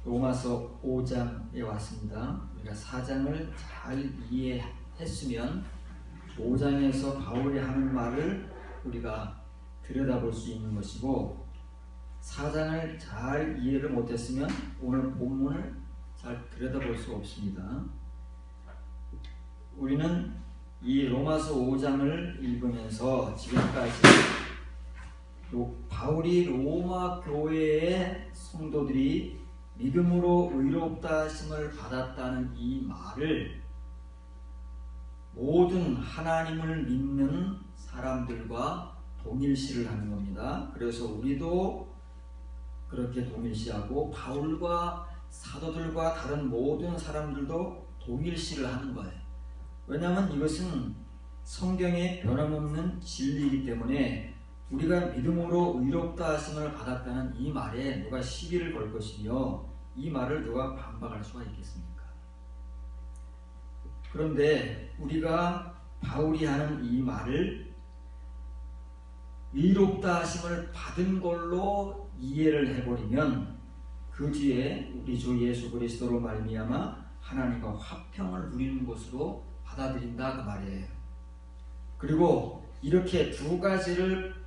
로마서 5장에 왔습니다. 우리가 4장을 잘 이해했으면 5장에서 바울이 하는 말을 우리가 들여다볼 수 있는 것이고, 4장을 잘 이해를 못했으면 오늘 본문을 잘 들여다볼 수 없습니다. 우리는 이 로마서 5장을 읽으면서 지금까지 바울이 로마 교회의 성도들이 믿음으로 의롭다 하심을 받았다는 이 말을 모든 하나님을 믿는 사람들과 동일시를 하는 겁니다. 그래서 우리도 그렇게 동일시하고 바울과 사도들과 다른 모든 사람들도 동일시를 하는 거예요. 왜냐하면 이것은 성경의 변함없는 진리이기 때문에 우리가 믿음으로 의롭다 하심을 받았다는 이 말에 누가 시비를 걸 것이며 이 말을 누가 반박할 수가 있겠습니까? 그런데 우리가 바울이 하는 이 말을 의롭다 하심을 받은 걸로 이해를 해버리면 그 뒤에 우리 주 예수 그리스도로 말미암아 하나님과 화평을 누리는 것으로 받아들인다 그 말이에요. 그리고 이렇게 두 가지를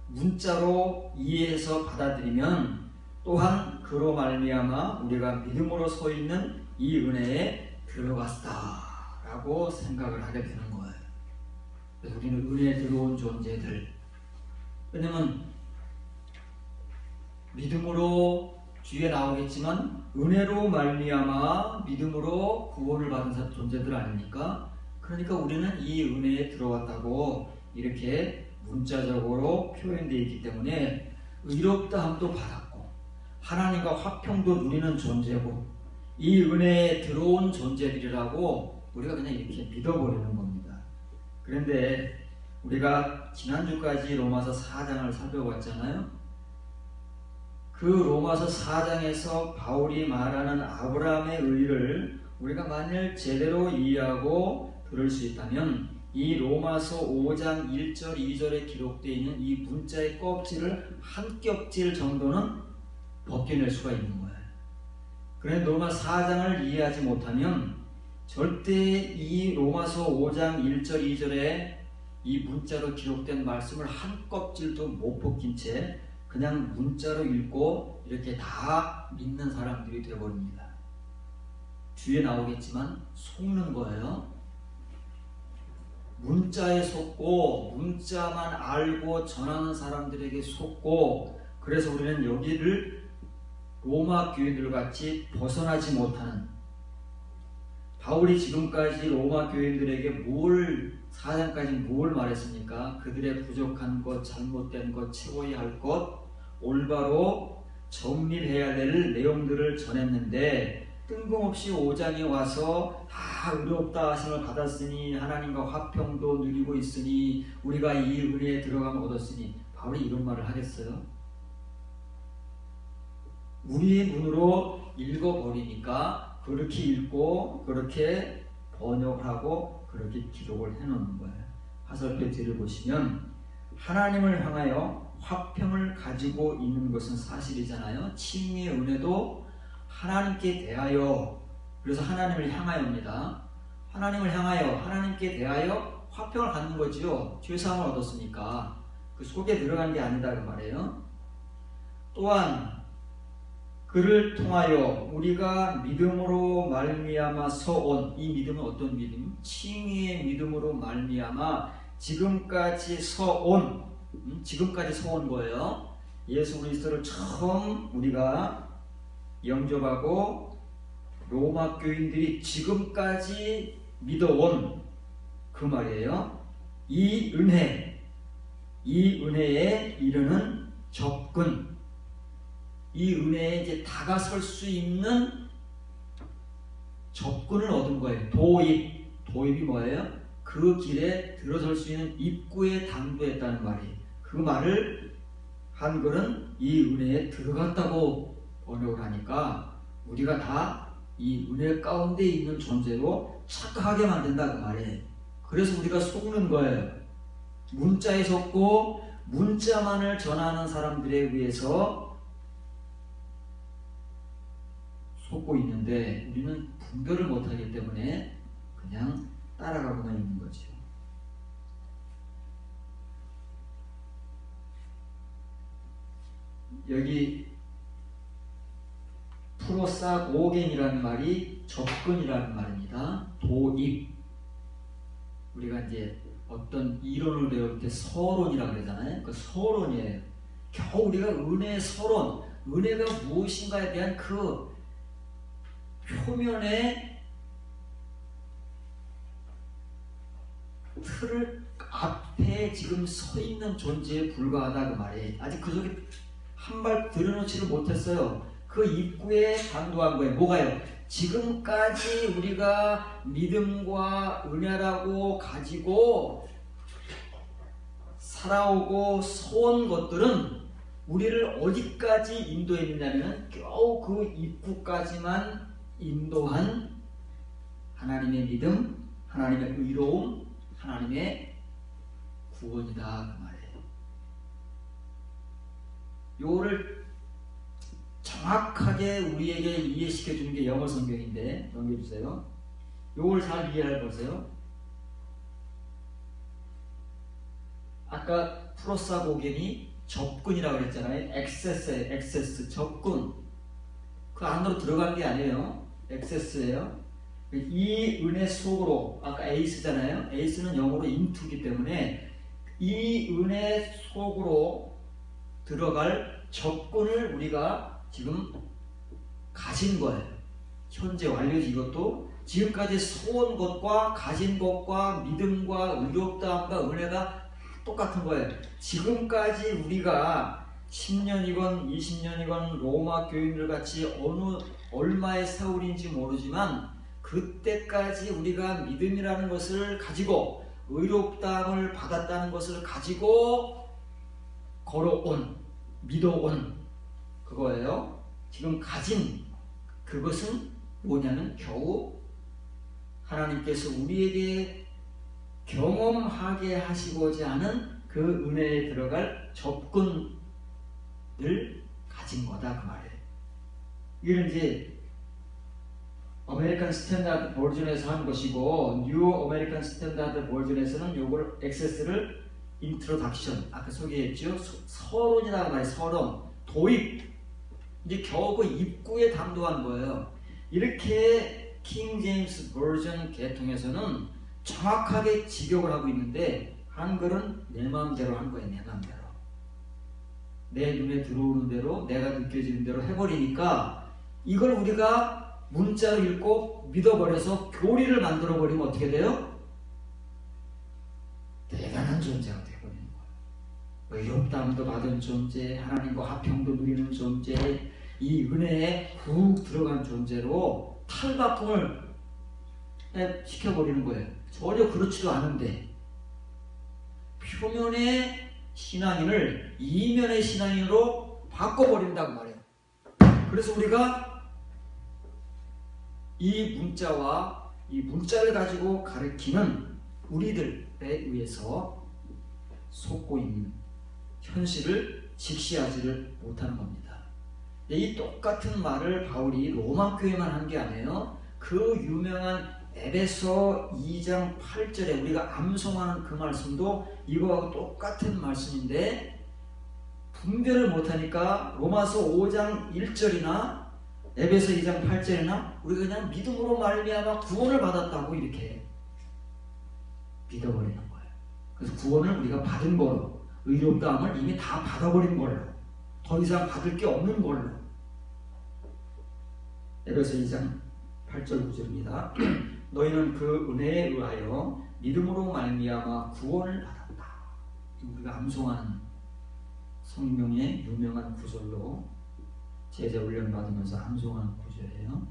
문자로 이해해서 받아들이면 또한 그로 말미암아 우리가 믿음으로 서 있는 이 은혜에 들어갔다라고 생각을 하게 되는 거예요. 그래서 우리는 은혜에 들어온 존재들. 왜냐면 믿음으로 뒤에 나오겠지만 은혜로 말미암아 믿음으로 구원을 받은 존재들 아닙니까? 그러니까 우리는 이 은혜에 들어왔다고 이렇게 문자적으로 표현되어 있기 때문에 의롭다함도 받았고 하나님과 화평도 누리는 존재고 이 은혜에 들어온 존재들이라고 우리가 그냥 이렇게 믿어버리는 겁니다. 그런데 우리가 지난주까지 로마서 4장을 살펴봤잖아요. 그 로마서 4장에서 바울이 말하는 아브라함의 의를 우리가 만일 제대로 이해하고 들을 수 있다면 이 로마서 5장 1절 2절에 기록되어 있는 이 문자의 껍질을 한 겹질 정도는 벗겨낼 수가 있는 거예요. 그런데 로마 4장을 이해하지 못하면 절대 이 로마서 5장 1절 2절에 이 문자로 기록된 말씀을 한 껍질도 못 벗긴 채 그냥 문자로 읽고 이렇게 다 믿는 사람들이 되어버립니다. 뒤에 나오겠지만 속는 거예요. 문자에 속고 문자만 알고 전하는 사람들에게 속고, 그래서 우리는 여기를 로마 교인들 같이 벗어나지 못하는, 바울이 지금까지 로마 교인들에게 4장까지 뭘 말했습니까? 그들의 부족한 것, 잘못된 것, 채워야 할 것, 올바로 정리해야 될 내용들을 전했는데 뜬금없이 5장에 와서 다 의롭다 하심을 받았으니 하나님과 화평도 누리고 있으니 우리가 이 은혜에 들어가면 얻었으니 바울이 이런 말을 하겠어요? 우리의 눈으로 읽어버리니까 그렇게 읽고 그렇게 번역하고 그렇게 기록을 해놓는 거예요. 화살표 뒤를 보시면 하나님을 향하여 화평을 가지고 있는 것은 사실이잖아요. 칭의의 은혜도 하나님께 대하여, 그래서 하나님을 향하여입니다. 하나님을 향하여 하나님께 대하여 화평을 갖는 거지요. 죄사함을 얻었으니까 그 속에 들어간 게 아니다 그 말이에요. 또한 그를 통하여 우리가 믿음으로 말미암아 서온, 이 믿음은 어떤 믿음? 칭의의 믿음으로 말미암아 지금까지 서온 거예요. 예수 그리스도를 처음 우리가 영접하고 로마 교인들이 지금까지 믿어온 그 말이에요. 이 은혜에 이르는 접근, 이 은혜에 이제 다가설 수 있는 접근을 얻은 거예요. 도입이 뭐예요? 그 길에 들어설 수 있는 입구에 당도했다는 말이에요. 그 말을 한글은 이 은혜에 들어갔다고 번역을 하니까 우리가 다 이 은혜 가운데 있는 존재로 착각하게 만든다 그 말이에요. 그래서 우리가 속는 거예요. 문자에 속고 문자만을 전하는 사람들에 의해서 속고 있는데 우리는 분별을 못하기 때문에 그냥 따라가고만 있는 거죠. 여기 프로사고겐이라는 말이 접근이라는 말입니다. 도입. 우리가 이제 어떤 이론을 배울 때 서론이라고 그러잖아요. 그 서론이에요. 겨우 우리가 은혜의 서론, 은혜가 무엇인가에 대한 그 표면의 틀을 앞에 지금 서 있는 존재에 불과하다 그 말이에요. 아직 그 속에 한 발 들여놓지를 못했어요. 그 입구에 당도한 거예요. 뭐가요? 지금까지 우리가 믿음과 은혜라고 가지고 살아오고 서온 것들은 우리를 어디까지 인도했느냐면 겨우 그 입구까지만 인도한 하나님의 믿음, 하나님의 의로움, 하나님의 구원이다 그 말이에요. 요거를 정확하게 우리에게 이해시켜 주는 게 영어 성경인데 넘겨주세요. 요걸 잘 이해해 보세요. 아까 프로사고겐이 접근이라고 그랬잖아요. 액세스예요. 액세스, 접근. 그 안으로 들어간 게 아니에요. 액세스예요. 이 은혜 속으로, 아까 에이스잖아요. 에이스는 영어로 인투기 때문에 이 은혜 속으로 들어갈 접근을 우리가 지금 가진 거예요. 현재 완료지. 이것도 지금까지 소원 것과 가진 것과 믿음과 의롭다함과 은혜가 똑같은 거예요. 지금까지 우리가 10년이건 20년이건 로마 교인들 같이 얼마의 세월인지 모르지만 그때까지 우리가 믿음이라는 것을 가지고 의롭다함을 받았다는 것을 가지고 걸어온, 믿어온 그거예요. 지금 가진 그것은 뭐냐면 겨우 하나님께서 우리에게 경험하게 하시고자 하는 그 은혜에 들어갈 접근을 가진 거다 그 말이에요. 이건 이제 아메리칸 스탠다드 버전에서 한 것이고 뉴 아메리칸 스탠다드 버전에서는 요걸 액세스를 인트로덕션 아까 소개했죠. 서론이라고 말해요. 서론, 도입. 이제 겨우 그 입구에 당도한 거예요. 이렇게 킹 제임스 버전 계통에서는 정확하게 직역을 하고 있는데 한글은 내 마음대로 한 거예요. 내 마음대로. 내 눈에 들어오는 대로 내가 느껴지는 대로 해버리니까 이걸 우리가 문자로 읽고 믿어버려서 교리를 만들어버리면 어떻게 돼요? 대단한 존재가 되어버리는 거예요. 의롭다함도 받은 존재, 하나님과 화평도 누리는 존재, 이 은혜에 훅 들어간 존재로 탈바꿈을 시켜버리는 거예요. 전혀 그렇지도 않은데 표면의 신앙인을 이면의 신앙인으로 바꿔버린다고 말해요. 그래서 우리가 이 문자와 이 문자를 가지고 가르치는 우리들에 의해서 속고 있는 현실을 직시하지를 못하는 겁니다. 이 똑같은 말을 바울이 로마 교회만 한 게 아니에요. 그 유명한 에베소 2장 8절에 우리가 암송하는 그 말씀도 이거하고 똑같은 말씀인데 분별을 못하니까 로마서 5장 1절이나 에베소 2장 8절이나 우리가 그냥 믿음으로 말미암아 구원을 받았다고 이렇게 믿어버리는 거예요. 그래서 구원을 우리가 받은 걸로, 의롭다함을 이미 다 받아버린 걸로, 더 이상 받을 게 없는 걸로. 에베소 2장 8절 9절입니다. 너희는 그 은혜에 의하여 믿음으로 말미암아 구원을 받았다. 우리가 암송하는 성경의 유명한 구절로 제자 훈련 받으면서 암송하는 구절이에요.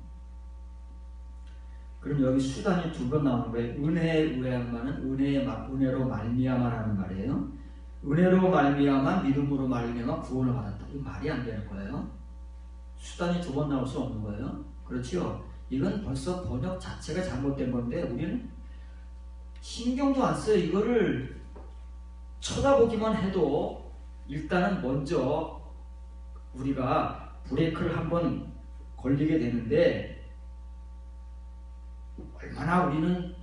그럼 여기 수단이 두 번 나오는 거예요. 은혜에 의하여만은 은혜로 말미암아라는 말이에요. 은혜로 말미암아 믿음으로 말미암아 구원을 받았다. 이 말이 안 되는 거예요. 수단이 두 번 나올 수 없는 거예요. 그렇죠? 이건 벌써 번역 자체가 잘못된 건데 우리는 신경도 안 써요. 이거를 쳐다보기만 해도 일단은 먼저 우리가 브레이크를 한번 걸리게 되는데 얼마나 우리는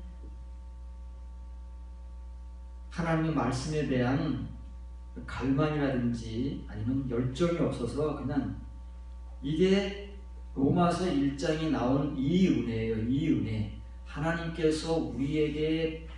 하나님의 말씀에 대한 갈망이라든지 아니면 열정이 없어서 그냥 이게 로마서 1장에 나온 이 은혜예요. 이 은혜. 하나님께서 우리에게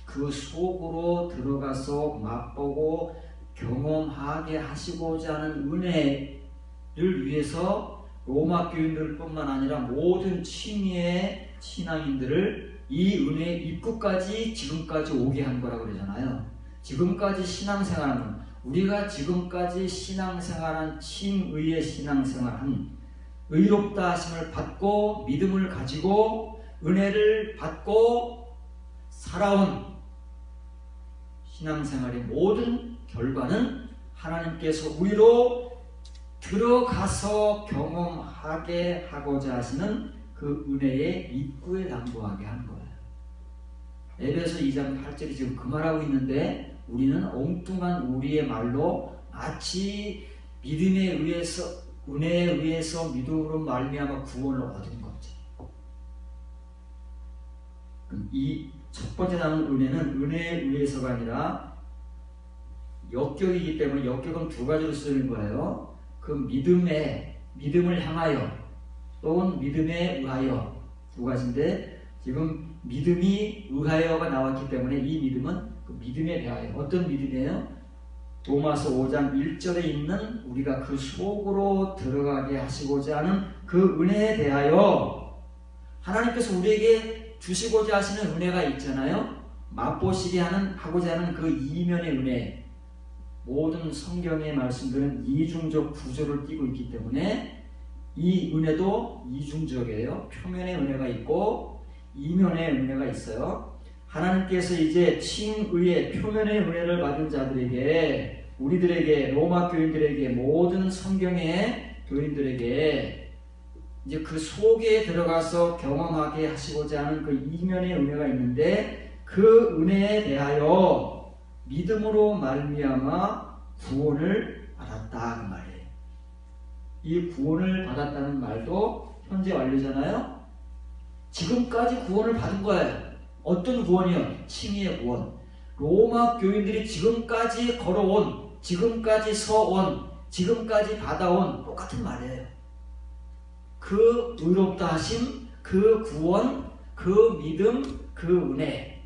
그 속으로 들어가서 맛보고 경험하게 하시고자 하는 은혜를 위해서 로마 교인들뿐만 아니라 모든 층위의 신앙인들을 이 은혜의 입구까지 지금까지 오게 한 거라고 그러잖아요. 지금까지 신앙생활하는, 우리가 지금까지 신앙생활한 칭의의 신앙생활한, 의롭다 하심을 받고 믿음을 가지고 은혜를 받고 살아온 신앙생활의 모든 결과는 하나님께서 우리로 들어가서 경험하게 하고자 하시는 그 은혜의 입구에 당도하게 한 거예요. 에베소 2장 8절이 지금 그 말하고 있는데 우리는 엉뚱한 우리의 말로 마치 믿음에 의해서, 은혜에 의해서 믿음으로 말미암아 구원을 얻은 거죠. 이 첫 번째 나온 은혜는 은혜에 의해서가 아니라 역격이기 때문에 역격은 두 가지로 쓰는 거예요. 그 믿음을 향하여 또는 믿음에 의하여 두 가지인데 지금 믿음이 의하여가 나왔기 때문에 이 믿음은 그 믿음에 대하여. 어떤 믿음이에요? 로마서 5장 1절에 있는 우리가 그 속으로 들어가게 하시고자 하는 그 은혜에 대하여 하나님께서 우리에게 주시고자 하시는 은혜가 있잖아요. 맛보시게 하고자 하는 그 이면의 은혜. 모든 성경의 말씀들은 이중적 구조를 띠고 있기 때문에 이 은혜도 이중적이에요. 표면의 은혜가 있고 이면의 은혜가 있어요. 하나님께서 이제 칭의의 표면의 은혜를 받은 자들에게, 우리들에게, 로마 교인들에게, 모든 성경의 교인들에게 이제 그 속에 들어가서 경험하게 하시고자 하는 그 이면의 은혜가 있는데 그 은혜에 대하여 믿음으로 말미암아 구원을 받았다 그 말이에요. 이 구원을 받았다는 말도 현재 완료잖아요. 지금까지 구원을 받은 거예요. 어떤 구원이요? 칭의의 구원. 로마 교인들이 지금까지 걸어온, 지금까지 서온, 지금까지 받아온 똑같은 말이에요. 그 의롭다 하심, 그 구원, 그 믿음, 그 은혜.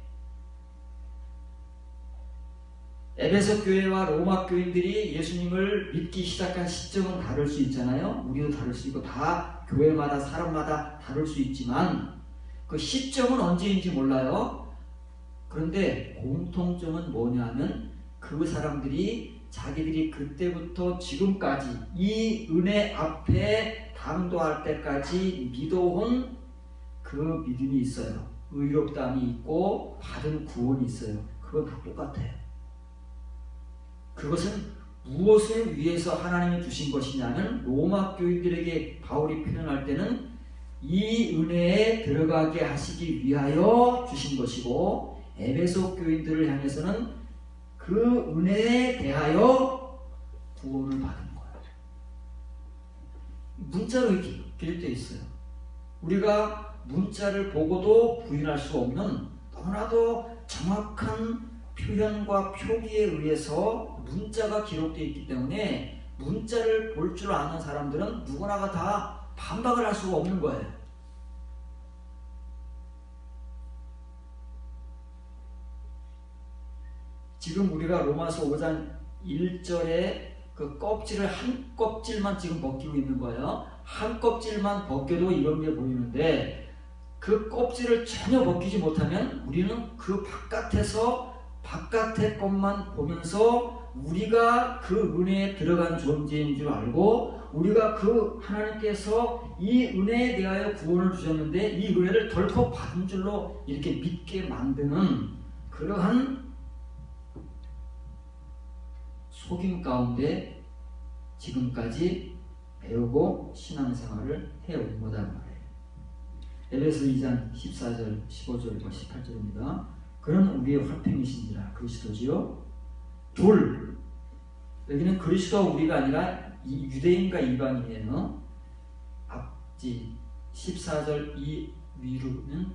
에베소 교회와 로마 교인들이 예수님을 믿기 시작한 시점은 다를 수 있잖아요. 우리도 다를 수 있고 다 교회마다 사람마다 다를 수 있지만 그 시점은 언제인지 몰라요. 그런데 공통점은 뭐냐면 그 사람들이 자기들이 그때부터 지금까지 이 은혜 앞에 당도할 때까지 믿어온 그 믿음이 있어요. 의롭다함이 있고 받은 구원이 있어요. 그건 다 똑같아요. 그것은 무엇을 위해서 하나님이 주신 것이냐면 로마 교인들에게 바울이 표현할 때는 이 은혜에 들어가게 하시기 위하여 주신 것이고 에베소 교인들을 향해서는 그 은혜에 대하여 구원을 받은 거예요. 문자로 이렇게 기록되어 있어요. 우리가 문자를 보고도 부인할 수 없는 너무나도 정확한 표현과 표기에 의해서 문자가 기록되어 있기 때문에 문자를 볼 줄 아는 사람들은 누구나가 다 반박을 할 수가 없는 거예요. 지금 우리가 로마서 5장 1절에 그 껍질을 한 껍질만 지금 벗기고 있는 거예요. 한 껍질만 벗겨도 이런 게 보이는데 그 껍질을 전혀 벗기지 못하면 우리는 그 바깥의 것만 보면서 우리가 그 은혜에 들어간 존재인 줄 알고 우리가 그 하나님께서 이 은혜에 대하여 구원을 주셨는데 이 은혜를 덜컥 받은 줄로 이렇게 믿게 만드는 그러한 속임 가운데 지금까지 배우고 신앙생활을 해온 거다 말이에요. 에베소 2장 14절, 15절과 18절입니다. 그는 우리의 화평이신지라 그리스도지요. 둘, 여기는 그리스도와 우리가 아니라 유대인과 이방인이에요. 14절 이위로는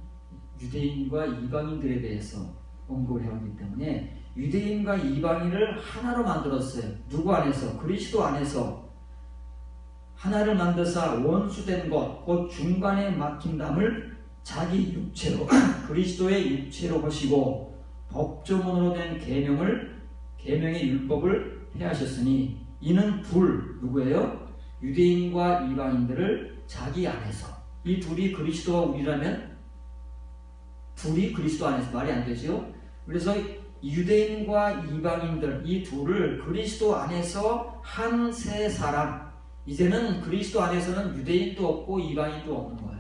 유대인과 이방인들에 대해서 언급을 해왔기 때문에 유대인과 이방인을 하나로 만들었어요. 누구 안에서? 그리스도 안에서 하나를 만드사 원수된 것, 곧 중간에 막힌 담을 자기 육체로 그리스도의 육체로 보시고 법조문으로 된 계명의 율법을 폐하셨으니 이는 누구예요? 유대인과 이방인들을 자기 안에서, 이 둘이 그리스도와 우리라면 둘이 그리스도 안에서 말이 안 되죠. 그래서 유대인과 이방인들 이 둘을 그리스도 안에서 한 세 사람, 이제는 그리스도 안에서는 유대인도 없고 이방인도 없는 거예요.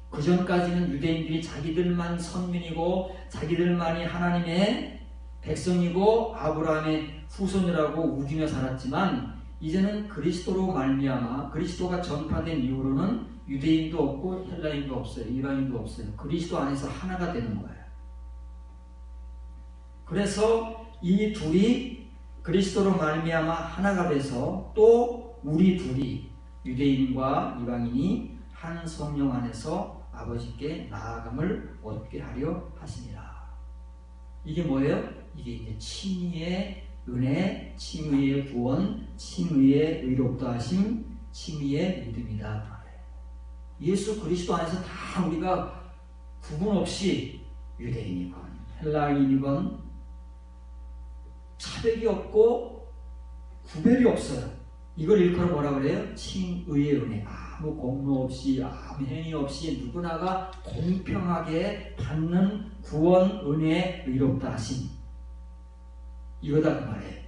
그 전까지는 유대인들이 자기들만 선민이고 자기들만이 하나님의 백성이고 아브라함의 후손이라고 우기며 살았지만 이제는 그리스도로 말미암아 그리스도가 전파된 이후로는 유대인도 없고 헬라인도 없어요. 이방인도 없어요. 그리스도 안에서 하나가 되는 거예요. 그래서 이 둘이 그리스도로 말미암아 하나가 돼서 또 우리 둘이 유대인과 이방인이 한 성령 안에서 아버지께 나아감을 얻게 하려 하시니라. 이게 뭐예요? 이게 이제 칭의의 은혜, 칭의의 구원, 칭의의 의롭다 하심, 칭의의 믿음이다. 예수 그리스도 안에서 다 우리가 구분 없이 유대인이건 헬라인이건 차별이 없고 구별이 없어요. 이걸 일컬어 뭐라 그래요? 칭의의 은혜. 아무 공로 없이 아무 행위 없이 누구나가 공평하게 받는 구원, 은혜, 의롭다 하심. 이거다 그 말이에요.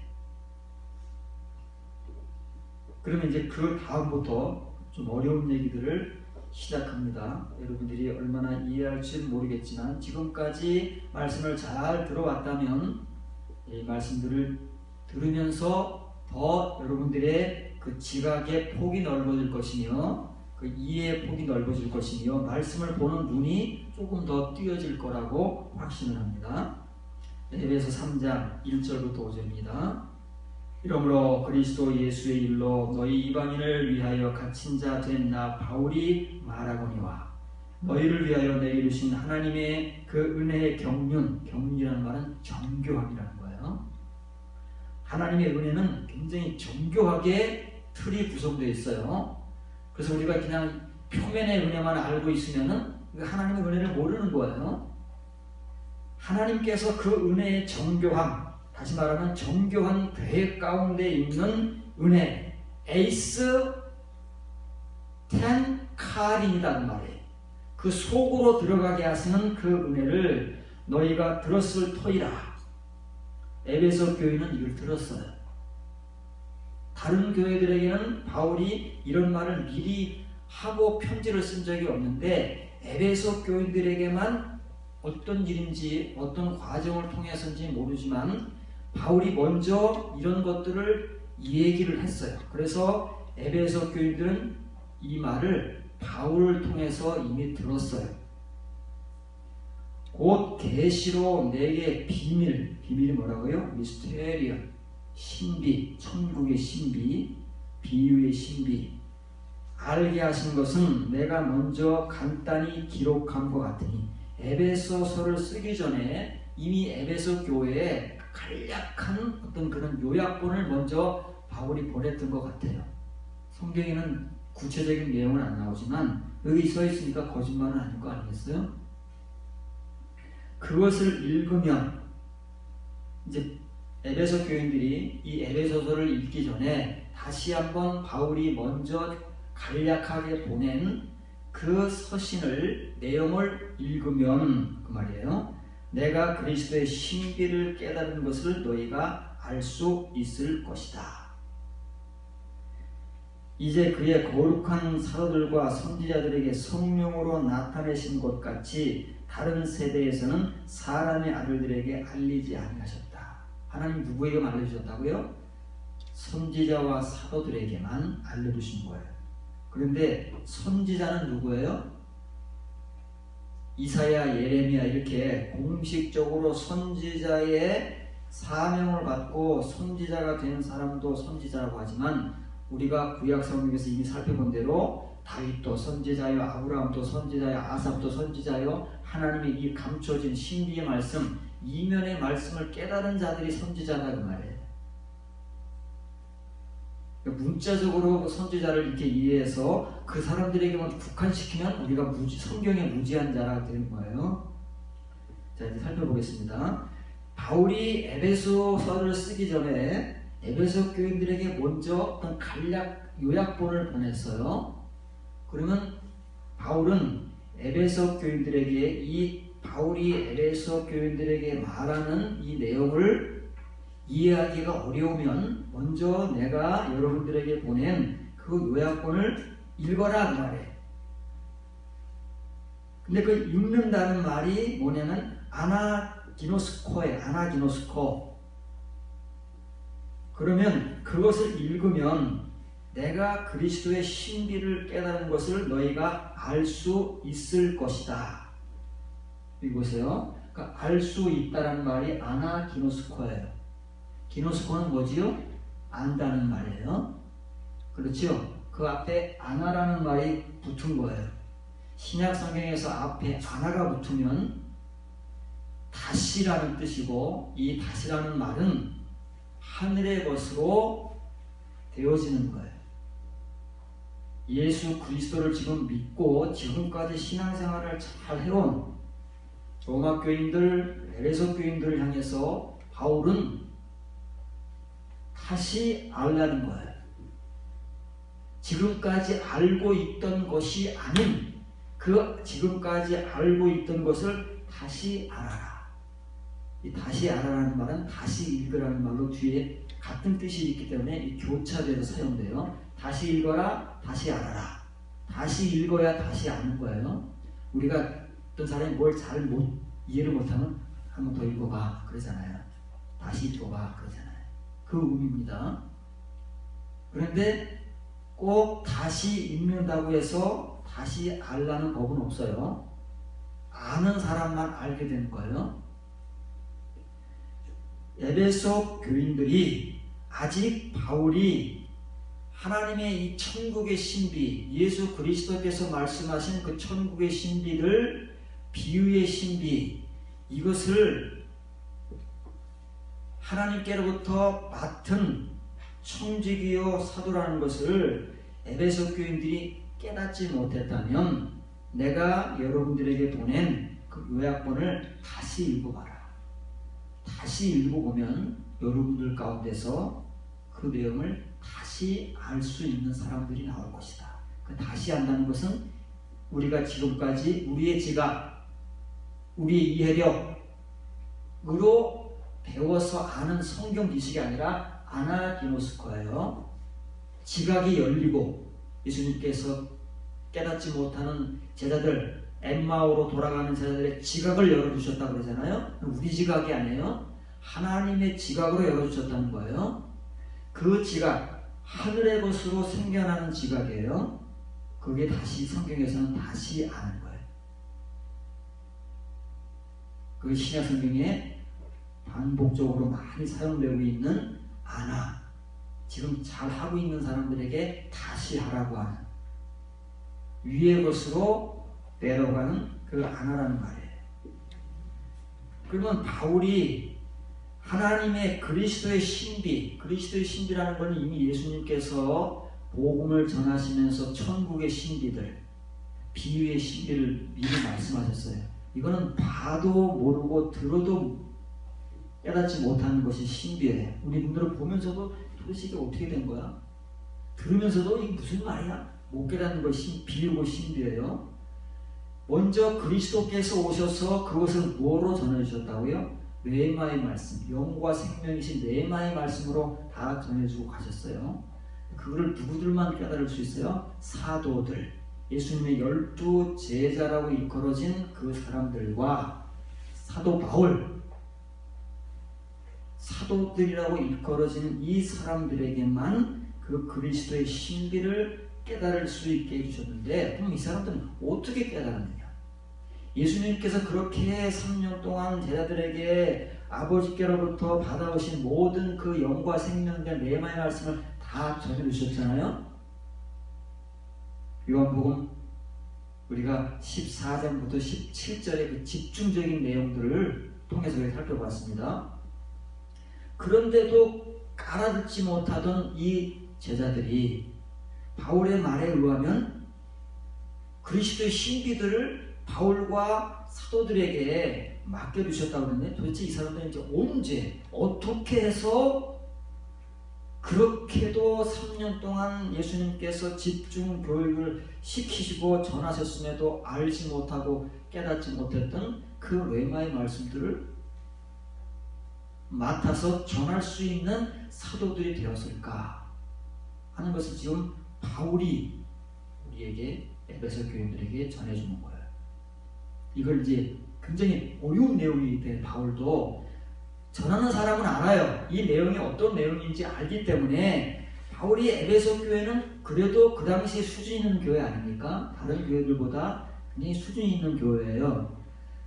그러면 이제 그 다음부터 좀 어려운 얘기들을 시작합니다. 여러분들이 얼마나 이해할지 모르겠지만 지금까지 말씀을 잘 들어왔다면 이 말씀들을 들으면서 더 여러분들의 그 지각의 폭이 넓어질 것이며 그 이해의 폭이 넓어질 것이며 말씀을 보는 눈이 조금 더 띄어질 거라고 확신을 합니다. 에베소 3장 1절부터 5절입니다. 이러므로 그리스도 예수의 일로 너희 이방인을 위하여 갇힌 자 된 나 바울이 말하거니와 너희를 위하여 내게 주신 하나님의 그 은혜의 경륜이라는 말은 정교함이라는 거예요. 하나님의 은혜는 굉장히 정교하게 틀이 구성되어 있어요. 그래서 우리가 그냥 표면의 은혜만 알고 있으면은 하나님의 은혜를 모르는 거예요. 하나님께서 그 은혜의 정교함, 다시 말하면 정교한 계획 가운데 있는 은혜, 에이스 텐 카린이라는 말이에요. 그 속으로 들어가게 하시는 그 은혜를 너희가 들었을 터이라. 에베소 교회는 이걸 들었어요. 다른 교회들에게는 바울이 이런 말을 미리 하고 편지를 쓴 적이 없는데 에베소 교인들에게만 어떤 일인지 어떤 과정을 통해서인지 모르지만 바울이 먼저 이런 것들을 얘기를 했어요. 그래서 에베소 교인들은 이 말을 바울을 통해서 이미 들었어요. 곧 계시로 내게 비밀이 뭐라고요? 미스테리어, 신비, 천국의 신비, 비유의 신비 알게 하신 것은 내가 먼저 간단히 기록한 것 같으니 에베소서를 쓰기 전에 이미 에베소 교회에 간략한 어떤 그런 요약본을 먼저 바울이 보냈던 것 같아요. 성경에는 구체적인 내용은 안 나오지만 여기 써 있으니까 거짓말은 아닐 거 아니겠어요? 그것을 읽으면 이제 에베소 교인들이 이 에베소서를 읽기 전에 다시 한번 바울이 먼저 간략하게 보낸 그 서신을 내용을 읽으면 그 말이에요. 내가 그리스도의 신비를 깨달은 것을 너희가 알 수 있을 것이다. 이제 그의 거룩한 사도들과 선지자들에게 성령으로 나타내신 것 같이 다른 세대에서는 사람의 아들들에게 알리지 아니하셨다. 하나님 누구에게만 알려주셨다고요? 선지자와 사도들에게만 알려주신 거예요. 그런데 선지자는 누구예요? 이사야, 예레미야 이렇게 공식적으로 선지자의 사명을 받고 선지자가 된 사람도 선지자라고 하지만 우리가 구약 성경에서 이미 살펴본 대로 다윗도 선지자요, 아브라함도 선지자요, 아삽도 선지자요. 하나님의 이 감춰진 신비의 말씀, 이면의 말씀을 깨달은 자들이 선지자다 그 말이에요. 문자적으로 선지자를 이렇게 이해해서 그 사람들에게만 국한시키면 우리가 성경의 무지한 자가 되는 거예요. 자, 이제 살펴보겠습니다. 바울이 에베소서를 쓰기 전에 에베소 교인들에게 먼저 어떤 간략 요약본을 보냈어요. 그러면 바울은 에베소 교인들에게 바울이 에베소 교인들에게 말하는 이 내용을 이해하기가 어려우면 먼저 내가 여러분들에게 보낸 그 요약본을 읽어라 그 말이에요. 근데 그 읽는다는 말이 뭐냐면 아나기노스코예요. 아나기노스코. 그러면 그것을 읽으면 내가 그리스도의 신비를 깨달은 것을 너희가 알 수 있을 것이다. 여기 보세요. 그러니까 알 수 있다는 말이 아나기노스코예요. 기노스코는 뭐지요? 안다는 말이에요. 그렇죠? 그 앞에 아나라는 말이 붙은 거예요. 신약 성경에서 앞에 아나가 붙으면 다시라는 뜻이고, 이 다시라는 말은 하늘의 것으로 되어지는 거예요. 예수 그리스도를 지금 믿고 지금까지 신앙생활을 잘 해온 로마 교인들, 에베소 교인들을 향해서 바울은 다시 알라는 거예요. 지금까지 알고 있던 것이 아닌 그 지금까지 알고 있던 것을 다시 알아라. 이 다시 알아라는 말은 다시 읽으라는 말로 뒤에 같은 뜻이 있기 때문에 이 교차돼서 사용돼요. 다시 읽어라, 다시 알아라. 다시 읽어야 다시 아는 거예요. 우리가 어떤 사람이 뭘 잘 이해를 못하면 한 번 더 읽어봐 그러잖아요. 다시 읽어봐 그러잖아요. 그 의미입니다. 그런데 꼭 다시 읽는다고 해서 다시 알라는 법은 없어요. 아는 사람만 알게 되는 거예요. 에베소 교인들이 아직 바울이 하나님의 이 천국의 신비, 예수 그리스도께서 말씀하신 그 천국의 신비를 비유의 신비, 이것을 하나님께로부터 맡은 청지기요 사도라는 것을 에베소 교인들이 깨닫지 못했다면 내가 여러분들에게 보낸 그 요약본을 다시 읽어봐라. 다시 읽어보면 여러분들 가운데서 그 내용을 다시 알 수 있는 사람들이 나올 것이다. 그 다시 안다는 것은 우리가 지금까지 우리의 지각, 우리의 이해력으로 배워서 아는 성경 지식이 아니라 아나기노스코예요. 지각이 열리고 예수님께서 깨닫지 못하는 제자들, 엠마오로 돌아가는 제자들의 지각을 열어주셨다고 그러잖아요. 우리 지각이 아니에요. 하나님의 지각으로 열어주셨다는 거예요. 그 지각, 하늘의 것으로 생겨나는 지각이에요. 그게 다시 성경에서는 다시 아는 거예요. 그 신약 성경에 반복적으로 많이 사용되고 있는 아나, 지금 잘 하고 있는 사람들에게 다시 하라고 하는 위의 것으로 내려가는 그 아나라는 말이에요. 그러면 바울이 하나님의 그리스도의 신비라는 것은 이미 예수님께서 복음을 전하시면서 천국의 신비들, 비유의 신비를 미리 말씀하셨어요. 이거는 봐도 모르고 들어도 깨닫지 못하는 것이 신비예요. 우리 분들은 보면서도 도대체 이게 어떻게 된 거야? 들으면서도 이게 무슨 말이야? 못 깨닫는 것이 비유고 신비예요. 먼저 그리스도께서 오셔서 그것을 뭐로 전해주셨다고요? 뇌마의 말씀, 영과 생명이신 뇌마의 말씀으로 다 전해주고 가셨어요. 그거를 누구들만 깨달을 수 있어요? 사도들, 예수님의 12 제자라고 일컬어진 그 사람들과 사도 바울, 사도들이라고 일컬어지는 이 사람들에게만 그 그리스도의 신비를 깨달을 수 있게 해주셨는데, 그럼 이 사람들은 어떻게 깨달았느냐? 예수님께서 그렇게 3년 동안 제자들에게 아버지께로부터 받아오신 모든 그 영과 생명과 뇌마의 말씀을 다 전해주셨잖아요. 요한복음 우리가 14장부터 17절의 그 집중적인 내용들을 통해서 살펴봤습니다. 그런데도 알아듣지 못하던 이 제자들이 바울의 말에 의하면 그리스도의 신비들을 바울과 사도들에게 맡겨두셨다고 그러는데 도대체 이 사람들은 이제 언제 어떻게 해서 그렇게도 3년 동안 예수님께서 집중 교육을 시키시고 전하셨음에도 알지 못하고 깨닫지 못했던 그 레마의 말씀들을 맡아서 전할 수 있는 사도들이 되었을까 하는 것을 지금 바울이 우리에게 에베소 교인들에게 전해주는 거예요. 이걸 이제 굉장히 어려운 내용이기 때문에 바울도 전하는 사람은 알아요. 이 내용이 어떤 내용인지 알기 때문에 바울이 에베소 교회는 그래도 그 당시에 수준 있는 교회 아닙니까? 다른 교회들보다 굉장히 수준 있는 교회예요.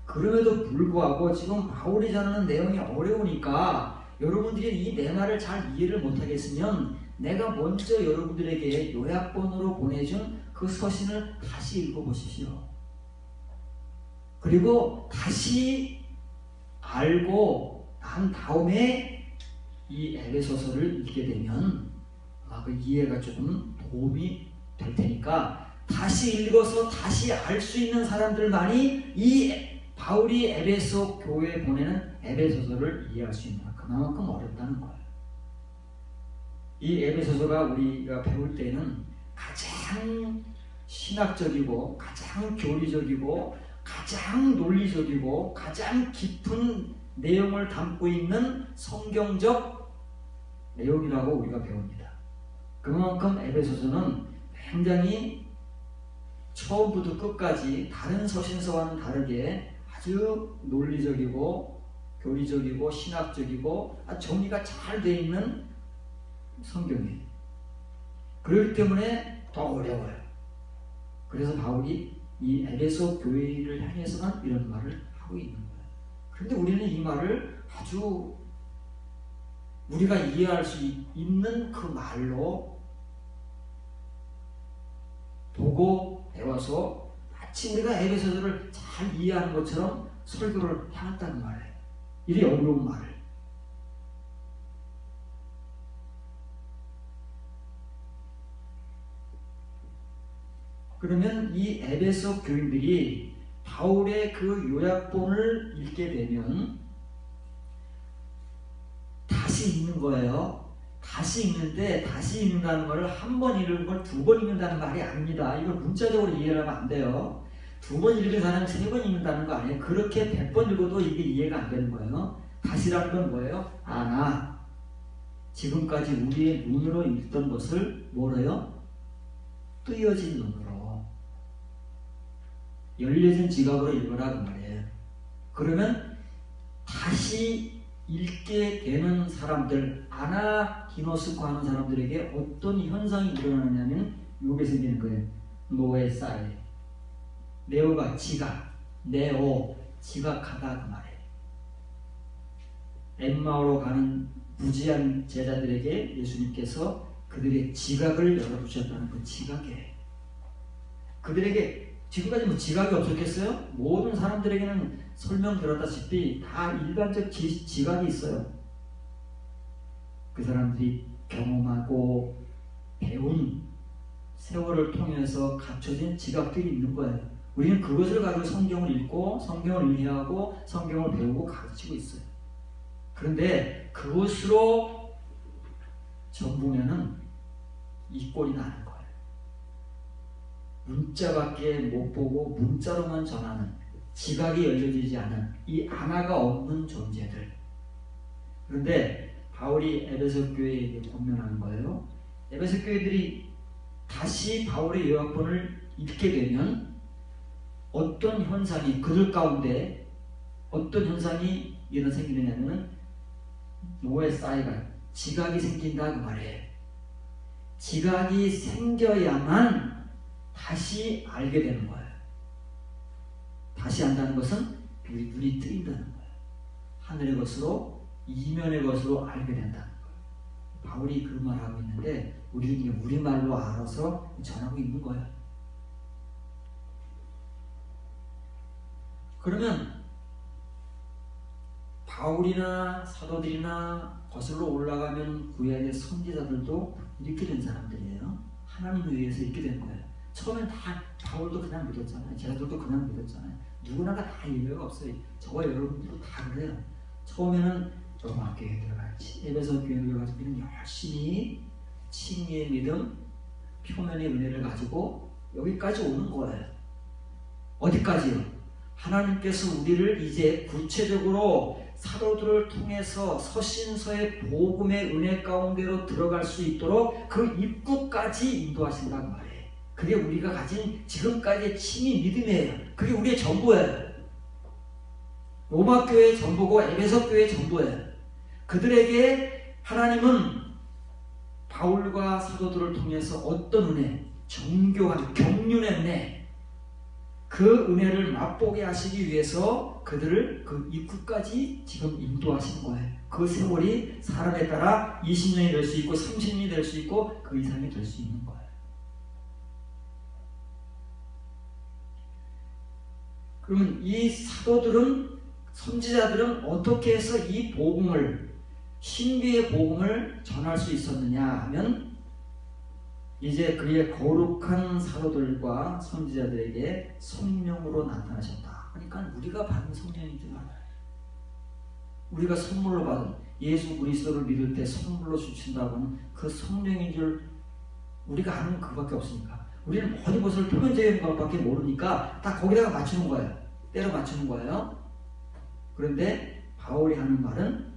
그럼에도 불구하고 지금 바울이 전하는 내용이 어려우니까 여러분들이 이 내 말을 잘 이해를 못하겠으면 내가 먼저 여러분들에게 요약본으로 보내준 그 서신을 다시 읽어보십시오. 그리고 다시 알고 난 다음에 이 에베소서를 읽게 되면 아마 그 이해가 조금 도움이 될 테니까 다시 읽어서 다시 알 수 있는 사람들만이 이 바울이 에베소 교회에 보내는 에베소서를 이해할 수 있는 그만큼 어렵다는 거예요. 이 에베소서가 우리가 배울 때는 가장 신학적이고 가장 교리적이고 가장 논리적이고 가장 깊은 내용을 담고 있는 성경적 내용이라고 우리가 배웁니다. 그만큼 에베소서는 굉장히 처음부터 끝까지 다른 서신서와는 다르게 아주 논리적이고 교리적이고 신학적이고 정리가 잘 되어 있는 성경이에요. 그렇기 때문에 더 어려워요. 그래서 바울이 이 에베소 교회를 향해서만 이런 말을 하고 있는 거예요. 그런데 우리는 이 말을 아주 우리가 이해할 수 있는 그 말로 보고 배워서 마치 우리가 에베소서를 잘 이해하는 것처럼 설교를 해놨다는 말이에요. 이리 어려운 말을. 그러면 이 에베소 교인들이 바울의 그 요약본을 읽게 되면 다시 읽는 거예요. 다시 읽는데 다시 읽는다는 걸 한 번 읽는 걸 두 번 읽는다는 말이 아닙니다. 이걸 문자적으로 이해하면 안 돼요. 두 번 읽은 사람은 세 번 읽는다는 거 아니에요. 그렇게 100번 읽어도 이게 이해가 안 되는 거예요. 다시라는 건 뭐예요? 나 지금까지 우리의 눈으로 읽던 것을 뭐래요? 뜨여진 눈으로 열려진 지각으로 읽어라 그 말이에요. 그러면 다시 읽게 되는 사람들, 아나기노스코 하는 사람들에게 어떤 현상이 일어나냐면 요게 생기는 거예요. 노에 쌓여. 네오가 지각, 네오 지각하다 그 말이에요. 엠마오로 가는 무지한 제자들에게 예수님께서 그들의 지각을 열어주셨다는 그 지각이에요. 그들에게 지금까지 뭐 지각이 없었겠어요? 모든 사람들에게는 설명드렸다시피 다 일반적 지각이 있어요. 그 사람들이 경험하고 배운 세월을 통해서 갖춰진 지각들이 있는 거예요. 우리는 그것을 가지고 성경을 읽고 성경을 이해하고 성경을 배우고 가르치고 있어요. 그런데 그것으로 전부면은 이 꼴이 나는 거예요. 문자밖에 못 보고 문자로만 전하는 지각이 열려지지 않은 이 하나가 없는 존재들. 그런데 바울이 에베소 교회에게 권면하는 거예요. 에베소 교회들이 다시 바울의 요약본을 읽게 되면 어떤 현상이 그들 가운데 어떤 현상이 생기느냐면 노에 쌓이가 지각이 생긴다 그 말이에요. 지각이 생겨야만 다시 알게 되는 거예요. 다시 안다는 것은 눈이 뜨인다는 거예요. 하늘의 것으로 이면의 것으로 알게 된다는 거예요. 바울이 그 말을 하고 있는데 우리는 우리말로 알아서 전하고 있는 거예요. 그러면 바울이나 사도들이나 거슬러 올라가면 구약의 선지자들도 이렇게 된 사람들이에요. 하나님에 의해서 이렇게 된 거예요. 처음엔 다 바울도 그냥 믿었잖아요. 제자들도 그냥 믿었잖아요. 누구나가 다 예외가 없어요. 저와 여러분들도 다 그래요. 처음에는 로마 교회에 들어갔지, 에베소 교회에 들어가서 그냥 열심히 칭의의 믿음, 표면의 은혜를 가지고 여기까지 오는 거예요. 어디까지요? 하나님께서 우리를 이제 구체적으로 사도들을 통해서 서신서의 복음의 은혜 가운데로 들어갈 수 있도록 그 입구까지 인도하신다는 말이에요. 그게 우리가 가진 지금까지의 칭의 믿음이에요. 그게 우리의 전부예요. 로마 교회의 전부고 에베소 교회의 전부예요. 그들에게 하나님은 바울과 사도들을 통해서 어떤 은혜, 정교한 경륜의 은혜, 그 은혜를 맛보게 하시기 위해서 그들을 그 입구까지 지금 인도하시는 거예요. 그 세월이 사람에 따라 20년이 될 수 있고 30년이 될 수 있고 그 이상이 될 수 있는 거예요. 그러면 이 사도들은, 선지자들은 어떻게 해서 이 복음을, 신비의 복음을 전할 수 있었느냐 하면, 이제 그의 거룩한 사도들과 선지자들에게 성령으로 나타나셨다. 그러니까 우리가 받은 성령인 줄 알아요. 우리가 선물로 받은, 예수 그리스도를 믿을 때 선물로 주신다고 하는 그 성령인 줄 우리가 아는 그밖에 없으니까. 우리는 모든 것을 표면적인 것밖에 모르니까 다 거기다가 맞추는 거예요. 때려 맞추는 거예요. 그런데 바울이 하는 말은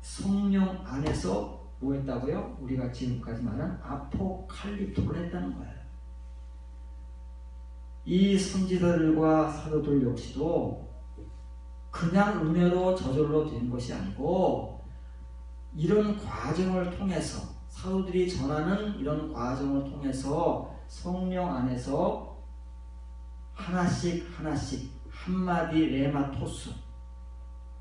성령 안에서 뭐 했다고요? 우리가 지금까지 말한 아포칼립토를 했다는 거예요. 이 선지자들과 사도들 역시도 그냥 은혜로 저절로 된 것이 아니고, 이런 과정을 통해서, 사도들이 전하는 이런 과정을 통해서 성령 안에서 하나씩 하나씩, 한마디 레마토스,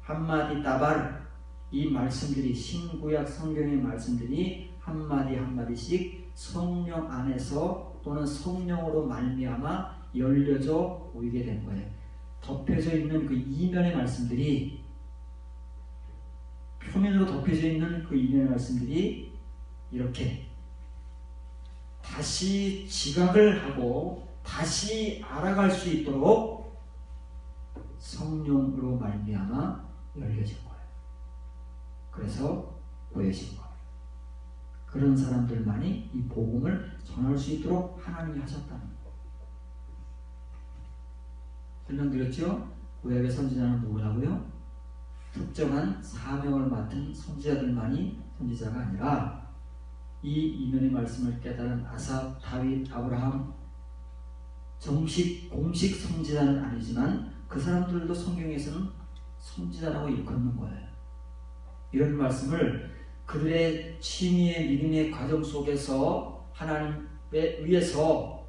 한마디 다발, 이 말씀들이, 신구약 성경의 말씀들이 한마디 한마디씩 성령 안에서 또는 성령으로 말미암아 열려져 보이게 된 거예요. 덮여져 있는 그 이면의 말씀들이, 표면으로 덮여져 있는 그 이면의 말씀들이 이렇게 다시 지각을 하고 다시 알아갈 수 있도록 성령으로 말미암아 열려진 거예요. 그래서 보여진 거예요. 그런 사람들만이 이 복음을 전할 수 있도록 하나님이 하셨다는 거예요. 설명드렸죠? 구약의 선지자는 누구라고요? 특정한 사명을 맡은 선지자들만이 선지자가 아니라, 이 이면의 말씀을 깨달은 아삽, 다윗, 아브라함, 정식 공식 선지자는 아니지만 그 사람들도 성경에서는 선지자라고 일컫는 거예요. 이런 말씀을 그들의 칭의의 믿음의 과정 속에서 하나님에 의해서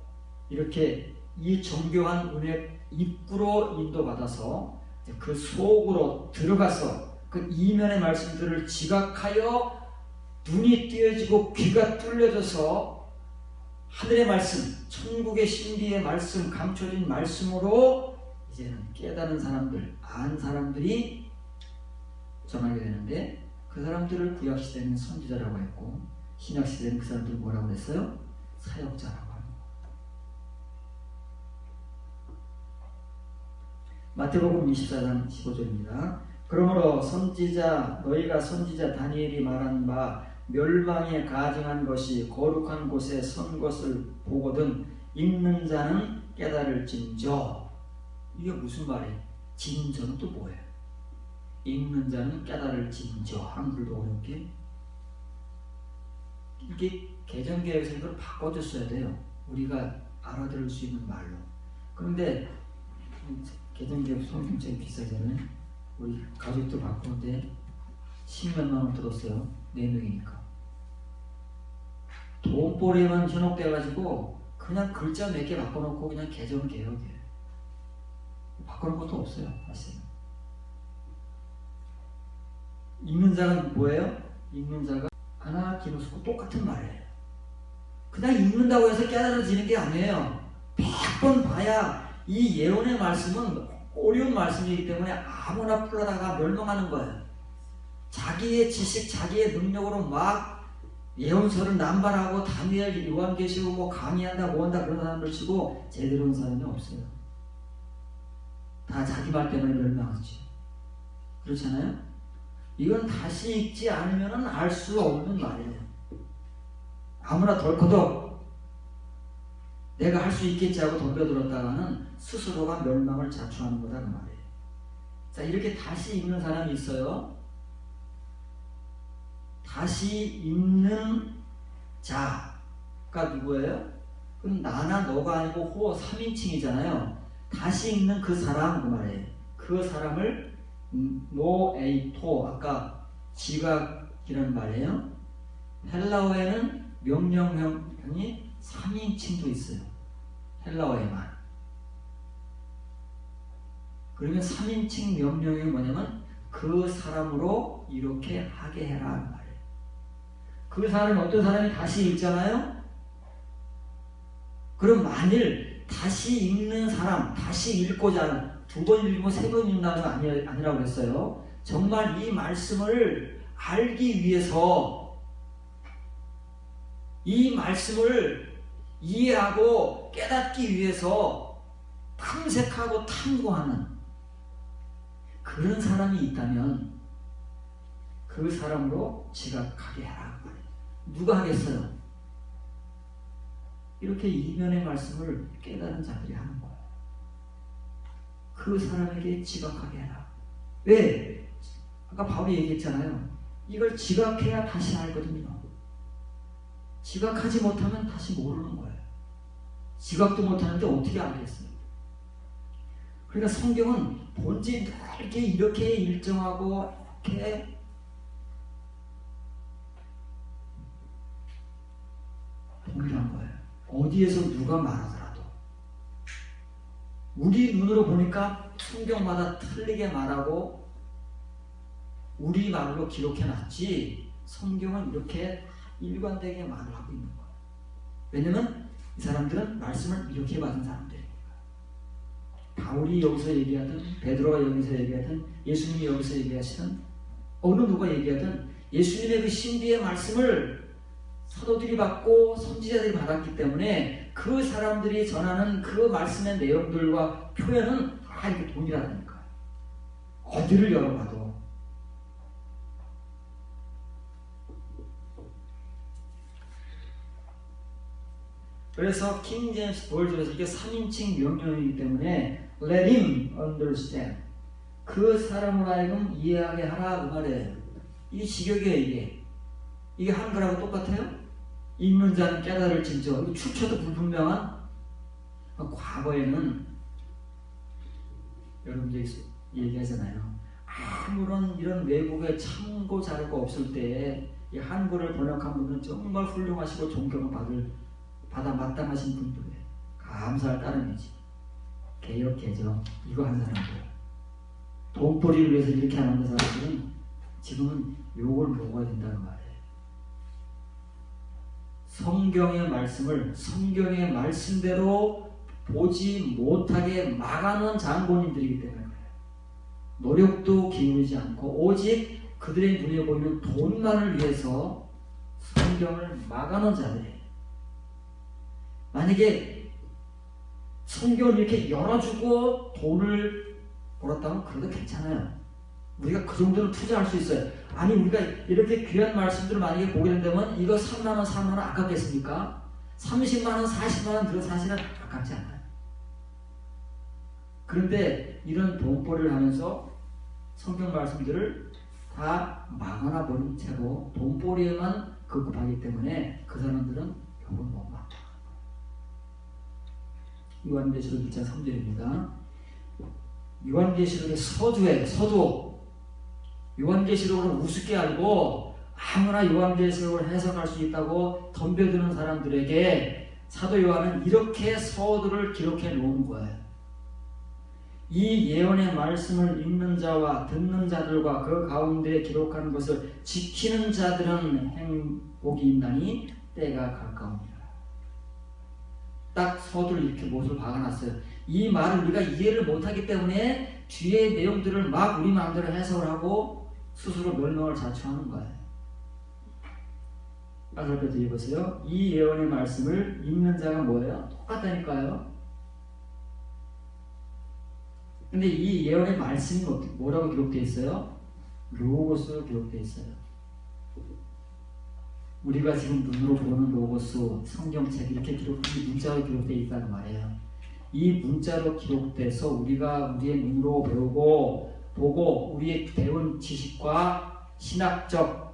이렇게 이 정교한 은혜 입구로 인도받아서 그 속으로 들어가서 그 이면의 말씀들을 지각하여 눈이 띄어지고 귀가 뚫려져서 하늘의 말씀, 천국의 신비의 말씀, 감춰진 말씀으로 이제는 깨닫는 사람들, 안 사람들이 전하게 되는데, 그 사람들을 구약시대는 선지자라고 했고, 신약시대는 그 사람들을 뭐라고 했어요? 사역자라고 하는 거예요. 마태복음 24장 15절입니다. 그러므로 너희가 선지자 다니엘이 말한 바 멸망에 가증한 것이 거룩한 곳에 선 것을 보거든 읽는 자는 깨달을진저. 이게 무슨 말이에요? 진저는 또 뭐예요? 읽는 자는 깨달을진저. 한글도 어렵게. 이게 개정개혁에서 이걸 바꿔줬어야 돼요. 우리가 알아들을 수 있는 말로. 그런데 개정개혁 성경책이 비싸잖아요. 우리 가족도 바꾸는데 10몇만 원 들었어요. 4명이니까. 돈벌이에만 현혹돼가지고 그냥 글자 몇 개 바꿔놓고 그냥 개정개혁이에요. 바꾸는 것도 없어요. 사실은. 읽는 자가 뭐예요? 읽는 자가 아나키노스고 똑같은 말이에요. 그냥 읽는다고 해서 깨달아지는 게 아니에요. 100번 봐야 이 예언의 말씀은 어려운 말씀이기 때문에 아무나 풀러다가 멸망하는 거예요. 자기의 지식, 자기의 능력으로 막 예언서를 남발하고 다니엘, 요한계시록 뭐 강의한다, 뭐한다 그런 사람들 치고 제대로 온 사람이 없어요. 다 자기 말 때문에 멸망하지. 그렇잖아요? 이건 다시 읽지 않으면 알 수 없는 말이에요. 아무나 덜커덕 내가 할 수 있겠지 하고 덤벼들었다가는 스스로가 멸망을 자초하는 거다 그 말이에요. 자, 이렇게 다시 읽는 사람이 있어요. 다시 읽는 자가 누구예요? 그럼 나나 너가 아니고 호 3인칭이잖아요. 다시 읽는 그 사람 그 말이에요. 그 사람을 노에이토 아까 지각이라는 말이에요. 헬라어에는 명령형이 3인칭도 있어요. 헬라어에만. 그러면 3인칭 명령이 뭐냐면 그 사람으로 이렇게 하게 해라 말이에요. 그 사람이 어떤 사람이 다시 읽잖아요. 그럼 만일 다시 읽는 사람, 다시 읽고자 하는, 2번 읽고 3번 읽는다는 거 아니라고 했어요. 정말 이 말씀을 알기 위해서 이 말씀을 이해하고 깨닫기 위해서 탐색하고 탐구하는 그런 사람이 있다면 그 사람으로 지각하게 하라. 누가 하겠어요? 이렇게 이면의 말씀을 깨달은 자들이 하는 거예요. 그 사람에게 지각하게 해라. 왜? 아까 바울이 얘기했잖아요. 이걸 지각해야 다시 알거든요. 지각하지 못하면 다시 모르는 거예요. 지각도 못하는데 어떻게 알겠어요? 그러니까 성경은 본질이 이렇게 일정하고 이렇게 동일한 거예요. 어디에서 누가 말하더라도 우리 눈으로 보니까 성경마다 틀리게 말하고 우리 말로 기록해놨지 성경은 이렇게 일관되게 말을 하고 있는 거예요. 왜냐면 이 사람들은 말씀을 이렇게 받은 사람들이니까. 바울이 여기서 얘기하든 베드로가 여기서 얘기하든 예수님이 여기서 얘기하시든 어느 누가 얘기하든 예수님의 그 신비의 말씀을 사도들이 받고 선지자들이 받았기 때문에 그 사람들이 전하는 그 말씀의 내용들과 표현은 다 이렇게 동일하다니까요. 어디를 열어봐도. 그래서 킹 제임스 버전에서 이게 3인칭 명령이기 때문에 Let him understand. 그 사람으로 하여금 이해하게 하라 그 말이에요. 이게 직역이에요 이게. 이게 한글하고 똑같아요? 읽는 자는 깨달을진저. 이거 출처도 불분명한. 과거에는 여러분들이 얘기하잖아요. 아무런 이런 외국의 참고 자료가 없을 때 이 한글을 번역한 분은 정말 훌륭하시고 존경을 받아 마땅하신 분들이에요. 감사할 따름이지. 개혁 개정 이거 한 사람들. 돈벌이를 위해서 이렇게 하는 사람들은 지금은 욕을 먹어야 된다는 말이에요. 성경의 말씀을 성경의 말씀대로 보지 못하게 막아놓은 장본인들이기 때문에 그래요. 노력도 기울이지 않고 오직 그들의 눈에 보이는 돈만을 위해서 성경을 막아놓은 자들이에요. 만약에 성경을 이렇게 열어주고 돈을 벌었다면 그래도 괜찮아요. 우리가 그 정도는 투자할 수 있어요. 아니 우리가 이렇게 귀한 말씀들을 만약에 보게 된다면 이거 3만원 4만원 아깝겠습니까? 30만원 40만원 들어 사실은 아깝지 않아요. 그런데 이런 돈벌이를 하면서 성경 말씀들을 다 막아놔 버린 채로 돈벌이에만 급급하기 때문에 그 사람들은 욕을 못 막아. 요한계시록 1장 3절입니다. 요한계시록의 서두 요한계시록을 우습게 알고 아무나 요한계시록을 해석할 수 있다고 덤벼드는 사람들에게 사도 요한은 이렇게 서두를 기록해 놓은 거예요. 이 예언의 말씀을 읽는 자와 듣는 자들과 그 가운데 기록한 것을 지키는 자들은 행복이 있나니 때가 가까우니라. 딱 서두를 이렇게 못을 박아놨어요. 이 말을 우리가 이해를 못하기 때문에 뒤에 내용들을 막 우리 마음대로 해석을 하고 스스로 멸망을 자초하는 거예요. 아까 드려보세요. 이 예언의 말씀을 읽는 자가 뭐예요? 똑같다니까요. 근데 이 예언의 말씀이 뭐라고 기록되어 있어요? 로고스로 기록되어 있어요. 우리가 지금 눈으로 보는 로고스, 성경책 이렇게 이 문자로 기록되어 있다는 말이에요. 이 문자로 기록돼서 우리가 우리의 눈으로 배우고 보고 우리의 배운 지식과 신학적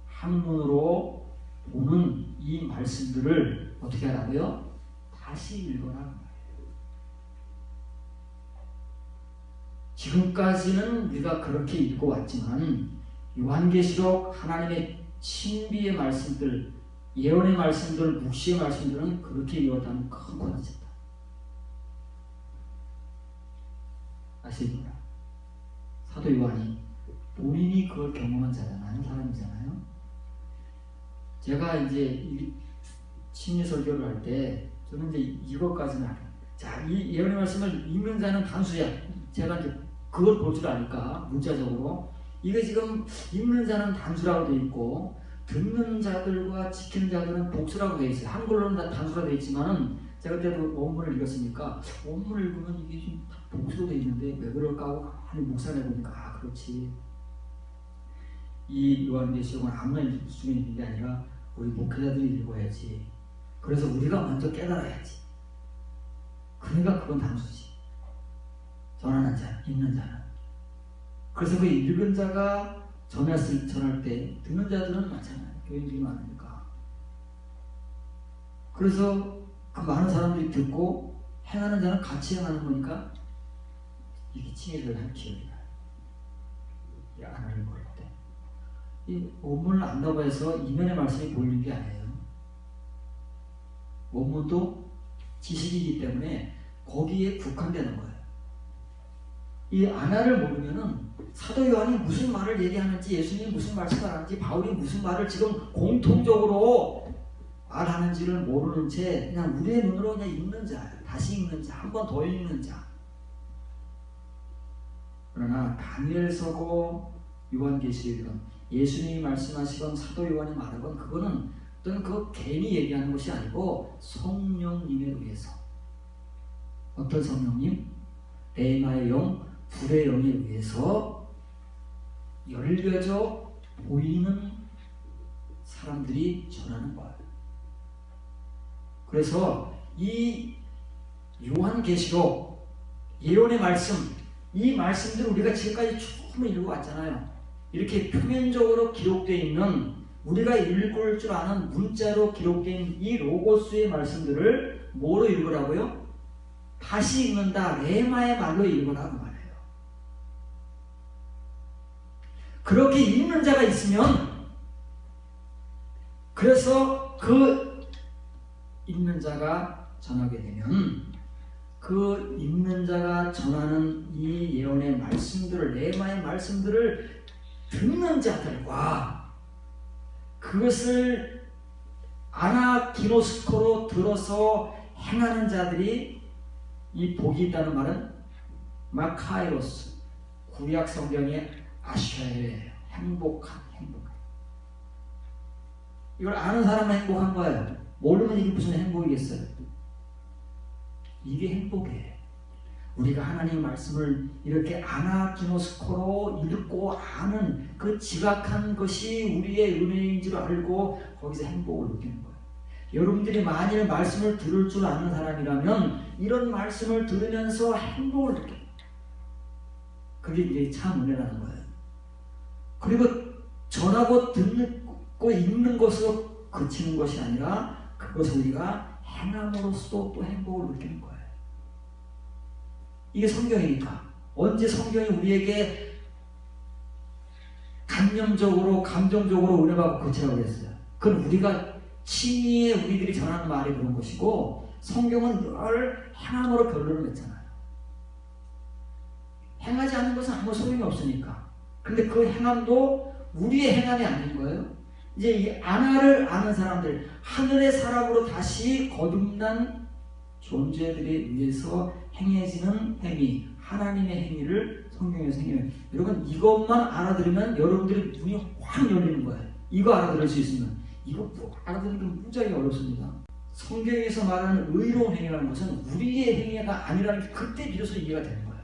한문으로 보는 이 말씀들을 어떻게 하라고요? 다시 읽어라는 거예요. 지금까지는 우리가 그렇게 읽어왔지만 요한계시록 하나님의 신비의 말씀들, 예언의 말씀들, 묵시의 말씀들은 그렇게 읽었다면 큰 권위였다. 아시겠구나. 사도 요한이 본인이 그걸 경험한 자잖아요. 사람이잖아요. 제가 이제 심리 설교를 할 때 저는 이제 이것까지는 알아요. 자, 이 예언의 말씀을 읽는 자는 단수야. 제가 이제 그걸 볼 줄 아니까 문자적으로 이게 지금 읽는 자는 단수라고 되어 있고 듣는 자들과 지키는 자들은 복수라고 되어 있어요. 한글로는 다 단수라 되어 있지만은 제가 그때도 원문을 읽었으니까 원문을 읽으면 이게 좀 복수로 되어 있는데 왜 그럴까 하고 한번 묵상해 보니까 아 그렇지. 이 요한계시록은 아무나 읽을 수 있는 게 아니라 우리 목회자들이 읽어야지. 그래서 우리가 먼저 깨달아야지. 그러니까 그건 단수지. 전하는 자, 읽는 자는. 그래서 그 읽은 자가 전할 때 듣는 자들은 많잖아요. 교인들이 많으니까. 그래서 그 많은 사람들이 듣고 행하는 자는 같이 행하는 거니까 이게 칭의를 한 기억이 나요. 이 하나를 볼 때. 이 원문을 안다고 해서 이면의 말씀이 보이는 게 아니에요. 원문도 지식이기 때문에 거기에 국한되는 거예요. 이 안화를 모르면은 사도 요한이 무슨 말을 얘기하는지, 예수님이 무슨 말씀을 하는지, 바울이 무슨 말을 지금 공통적으로 말하는지를 모르는 채 그냥 우리의 눈으로 그냥 읽는 자예요. 다시 읽는 자, 한 번 더 읽는 자. 그러나 다니엘서고 요한계시록은 예수님이 말씀하시건 사도 요한이 말하건 그거는 어떤 그 괜히 얘기하는 것이 아니고 성령님에 의해서. 어떤 성령님? 레마의 영, 불의 영에 의해서 열려져 보이는 사람들이 전하는 거예요. 그래서 이 요한계시록, 예언의 말씀, 이 말씀들을 우리가 지금까지 충분히 읽어왔잖아요. 이렇게 표면적으로 기록되어 있는 우리가 읽을 줄 아는 문자로 기록된 이 로고스의 말씀들을 뭐로 읽으라고요? 다시 읽는다. 레마의 말로 읽으라고 말해요. 그렇게 읽는 자가 있으면 그래서 그 읽는 자가 전하게 되면 그 읽는 자가 전하는 이 예언의 말씀들을 레마의 말씀들을 듣는 자들과 그것을 아나기노스코로 들어서 행하는 자들이 이 복이 있다는 말은 마카이로스 구약 성경의 아셔의 행복한. 이걸 아는 사람은 행복한 거예요. 모르면 이게 무슨 행복이겠어요? 이게 행복이에요. 우리가 하나님의 말씀을 이렇게 아나기노스코로 읽고 아는 그 지각한 것이 우리의 은혜인 줄 알고 거기서 행복을 느끼는 거예요. 여러분들이 만일 말씀을 들을 줄 아는 사람이라면 이런 말씀을 들으면서 행복을 느껴요. 그게 이제 참 은혜라는 거예요. 그리고 전하고 듣고 읽는 것으로 그치는 것이 아니라 그것을 우리가 행함으로써 또 행복을 느끼는 거예요. 이게 성경이니까. 언제 성경이 우리에게 감념적으로 감정적으로 은혜받고 그치라고 그랬어요. 그건 우리가 친히에 우리들이 전하는 말이 그런 것이고 성경은 늘 행함으로 결론을 맺잖아요. 행하지 않는 것은 아무 소용이 없으니까. 근데 그 행함도 우리의 행함이 아닌 거예요. 이제 이 아나를 아는 사람들, 하늘의 사람으로 다시 거듭난 존재들에 의해서 행해지는 행위, 하나님의 행위를 성경에서 행해요. 여러분 이것만 알아들으면 여러분들의 눈이 확 열리는 거예요. 이거 알아들을 수 있으면. 이거 알아듣는 게 무지하게 어렵습니다. 성경에서 말하는 의로운 행위라는 것은 우리의 행위가 아니라는 게 그때 비로소 이해가 되는 거예요.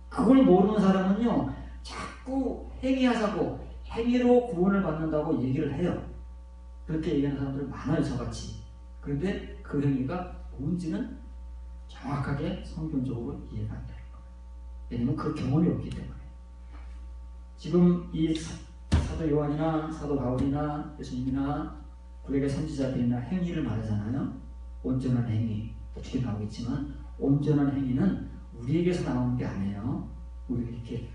그걸 모르는 사람은요, 자꾸 행위하자고, 행위로 구원을 받는다고 얘기를 해요. 그렇게 얘기하는 사람들 많아요, 저같이. 그런데 그 행위가 뭔지는 정확하게 성경적으로 이해가 안 돼요. 왜냐면 그 경험이 없기 때문에. 지금 이 사도 요한이나 사도 바울이나 예수님이나 구약의 선지자들이나 행위를 말하잖아요. 온전한 행위, 어떻게 나오겠지만 온전한 행위는 우리에게서 나오는 게 아니에요. 우리가 이렇게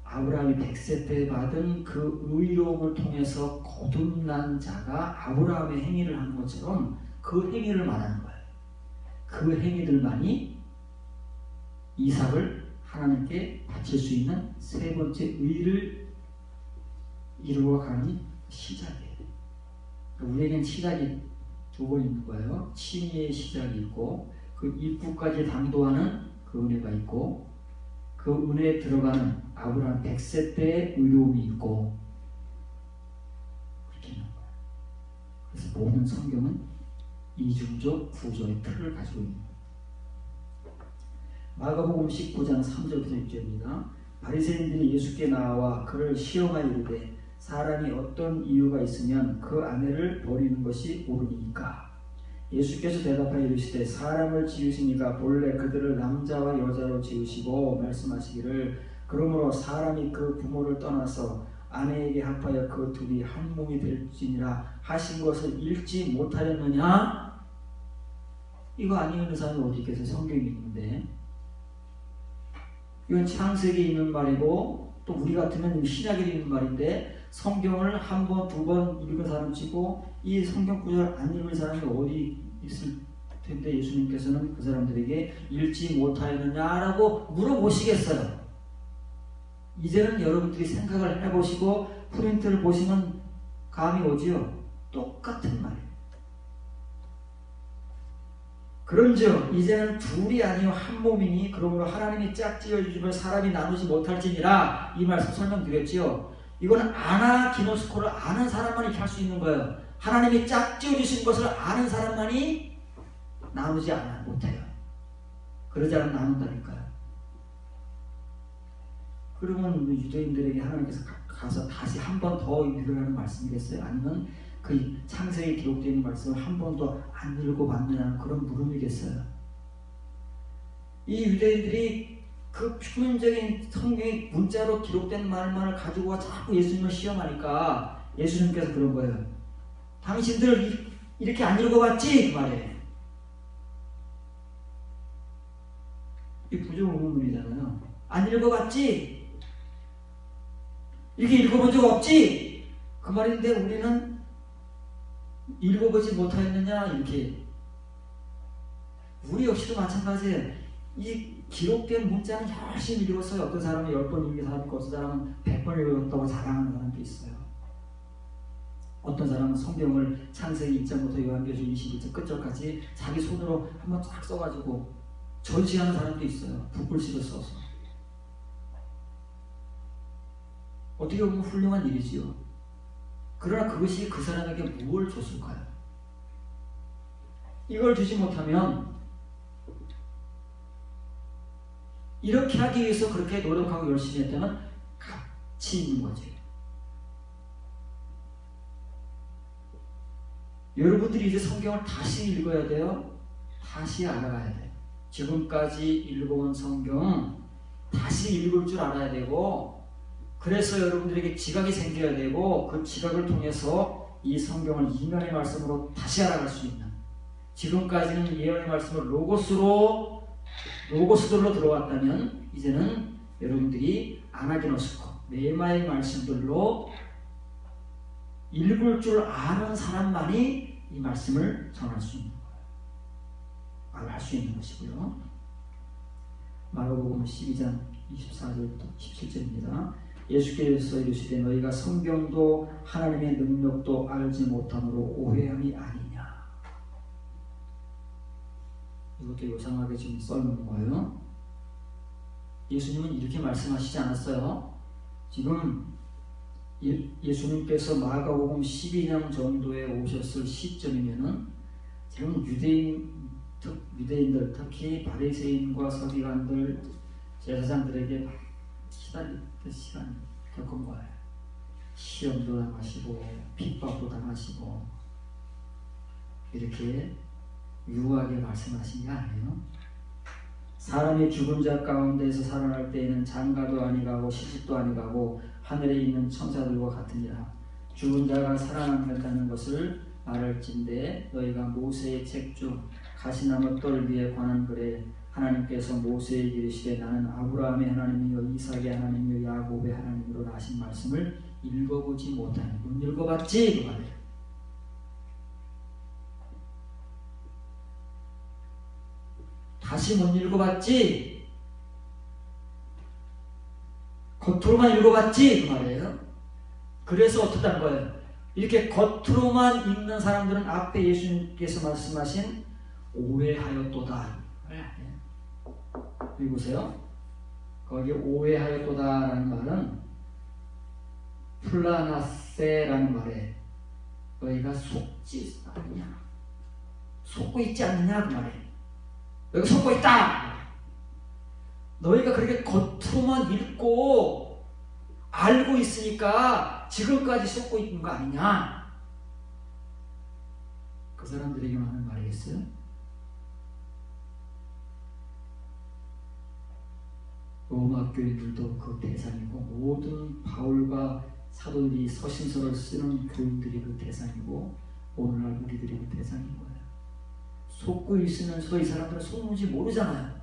아브라함이 100세 때 받은 그 의로움을 통해서 거듭난 자가 아브라함의 행위를 하는 것처럼 그 행위를 말하는 거예요. 그 행위들만이 이삭을 하나님께 바칠 수 있는 세 번째 의를 이루어가는 시작이에요. 우리에겐 시작이 두 번 있는 거예요. 칭의의 시작이 있고 그 입구까지 당도하는 그 은혜가 있고 그 은혜에 들어가는 아브라함 100세 때의 의로움이 있고 그렇게 있는 거예요. 그래서 모든 성경은 이중적 구조의 틀을 가지고 있는 거예요. 마가복음 19장 3절부터 6절입니다. 바리새인들이 예수께 나와 그를 시험하여 이르되 사람이 어떤 이유가 있으면 그 아내를 버리는 것이 옳으니까. 예수께서 대답하여 이르시되 사람을 지으시니가 본래 그들을 남자와 여자로 지으시고 말씀하시기를 그러므로 사람이 그 부모를 떠나서 아내에게 합하여 그 둘이 한 몸이 될지니라 하신 것을 읽지 못하였느냐? 이거 안 읽는 사람이 어디 있겠어요? 성경이 있는데. 이건 창세기에 있는 말이고 또 우리 같으면 신약에 있는 말인데 성경을 한 번, 두 번 읽은 사람 치고 이 성경 구절 안 읽은 사람이 어디 있을 텐데 예수님께서는 그 사람들에게 읽지 못하였느냐라고 물어보시겠어요. 이제는 여러분들이 생각을 해보시고 프린트를 보시면 감이 오지요. 똑같은 말이에요. 그런즉 이제는 둘이 아니요 한 몸이니 그러므로 하나님이 짝지어 주심을 사람이 나누지 못할지니라. 이 말씀 설명드렸지요. 이거는 아나기노스코를 아는 사람만이 이렇게 할 수 있는 거예요. 하나님이 짝지어 주신 것을 아는 사람만이 나누지 못해요. 그러지 않으면 나눈다니까요. 그러면 유대인들에게 하나님께서 가서 다시 한 번 더 읽으라는 말씀이겠어요? 아니면 그 창세기에 기록되어 있는 말씀을 한 번도 안 읽어봤느냐는 그런 물음이겠어요? 이 유대인들이 그 표면적인 성경의 문자로 기록된 말만을 가지고 자꾸 예수님을 시험하니까 예수님께서 그런 거예요. 당신들 이렇게 안 읽어봤지? 그 말이에요. 이 부정의문이잖아요. 안 읽어봤지? 이렇게 읽어본 적 없지? 그 말인데 우리는 읽어보지 못하였느냐? 이렇게. 우리 역시도 마찬가지예요. 이 기록된 문자는 열심히 읽었어요. 어떤 사람은 10번 읽은 사람이 있고 어떤 사람은 100번 읽었다고 자랑하는 사람도 있어요. 어떤 사람은 성경을 창세기 1장부터 요한계시록 21장 끝절까지 자기 손으로 한번 쫙 써가지고 전시하는 사람도 있어요. 붓글씨를 써서. 어떻게 보면 훌륭한 일이지요. 그러나 그것이 그 사람에게 뭘 줬을까요? 이걸 주지 못하면 이렇게 하기 위해서 그렇게 노력하고 열심히 했다면 가치 있는 거지. 여러분들이 이제 성경을 다시 읽어야 돼요. 다시 알아가야 돼요. 지금까지 읽어온 성경 다시 읽을 줄 알아야 되고 그래서 여러분들에게 지각이 생겨야 되고 그 지각을 통해서 이 성경을 이면의 말씀으로 다시 알아갈 수 있는 지금까지는 예언의 말씀을 로고스들로 들어왔다면 이제는 여러분들이 아나기노스코 메마의 말씀들로 읽을 줄 아는 사람만이 이 말씀을 전할 수 있는 거예요. 말할 수 있는 것이고요. 마가복음 12장 24절부터 17절입니다. 예수께서 이르시되 너희가 성경도 하나님의 능력도 알지 못함으로 오해함이 아니냐. 이것도 요상하게 지금 써놓은 거예요. 예수님은 이렇게 말씀하시지 않았어요. 지금 예수님께서 마가복음 12장 정도에 오셨을 시점이면은 지금 유대인들 특히 바리새인과 서기관들 제사장들에게 시달릴 때 시간 겪은 거예요. 시험도 당하시고 핍박도 당하시고 이렇게 유하게 말씀하신 게 아니에요. 사람이 죽은 자 가운데서 살아날 때에는 장가도 아니가고 시집도 아니가고 하늘에 있는 천사들과 같으니라. 죽은 자가 살아난다는 것을 말할진대 너희가 모세의 책 중 가시나무 뜰 위에 관한 글에 하나님께서 모세에게 이르시되 나는 아브라함의 하나님이요 이삭의 하나님이요 야곱의 하나님으로 하신 말씀을 읽어보지 못하니 못 읽어봤지? 그 말이에요. 다시 못 읽어봤지? 겉으로만 읽어봤지? 그 말이에요. 그래서 어떻다는 거예요? 이렇게 겉으로만 읽는 사람들은 앞에 예수님께서 말씀하신 오해하였도다. 여기 보세요. 거기 오해하였도다라는 말은 플라나세라는 말에 너희가 속지 않느냐, 속고 있지 않느냐 그 말이에요. 너희가 속고 있다. 너희가 그렇게 겉으로만 읽고 알고 있으니까 지금까지 속고 있는 거 아니냐. 그 사람들에게만 하는 말이겠어요? 로마 교인들도 그 대상이고 모든 바울과 사도들이 서신서를 쓰는 교인들이 그 대상이고 오늘날 우리들이 그 대상인 거예요. 속고 있으면서도 이 사람들은 속는지 모르잖아요.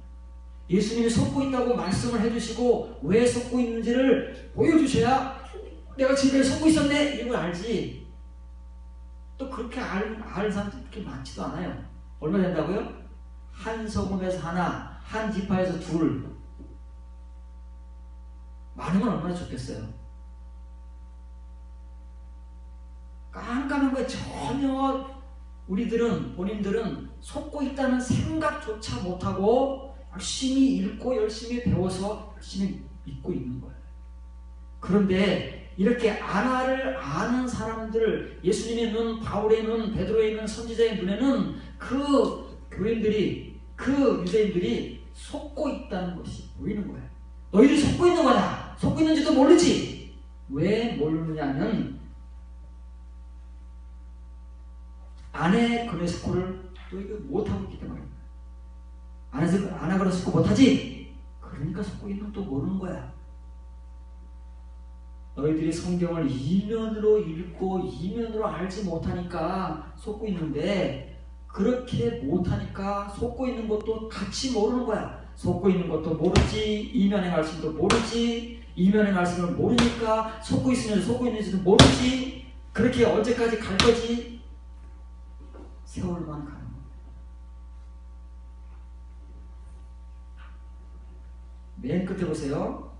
예수님이 속고 있다고 말씀을 해주시고 왜 속고 있는지를 보여주셔야 내가 지금 속고 있었네 이걸 알지. 또 그렇게 아는 사람들이 그렇게 많지도 않아요. 얼마 된다고요? 한 소금에서 하나, 한 지파에서 둘. 많으면 얼마나 좋겠어요. 깜깜한 거에 전혀 본인들은 속고 있다는 생각조차 못하고 열심히 읽고 열심히 배워서 열심히 믿고 있는 거예요. 그런데 이렇게 하나를 아는 사람들, 예수님의 눈, 바울의 눈, 베드로의 눈, 선지자의 눈에는 그 교인들이, 그 유대인들이 속고 있다는 것이 보이는 거예요. 너희들이 속고 있는 거야. 속고 있는지도 모르지. 왜 모르느냐면 안에 그네스코를 너희가 못하고 있기 때문에. 아나그네스코 못하지? 그러니까 속고 있는 또 모르는 거야. 너희들이 성경을 이면으로 읽고 이면으로 알지 못하니까 속고 있는데 그렇게 못하니까 속고 있는 것도 같이 모르는 거야. 속고 있는 것도 모르지, 이면의 말씀도 모르지, 이면의 말씀을 모르니까 속고 있으면 속고 있는지도 모르지. 그렇게 언제까지 갈 거지? 세월만 가는 거야. 맨 끝에 보세요.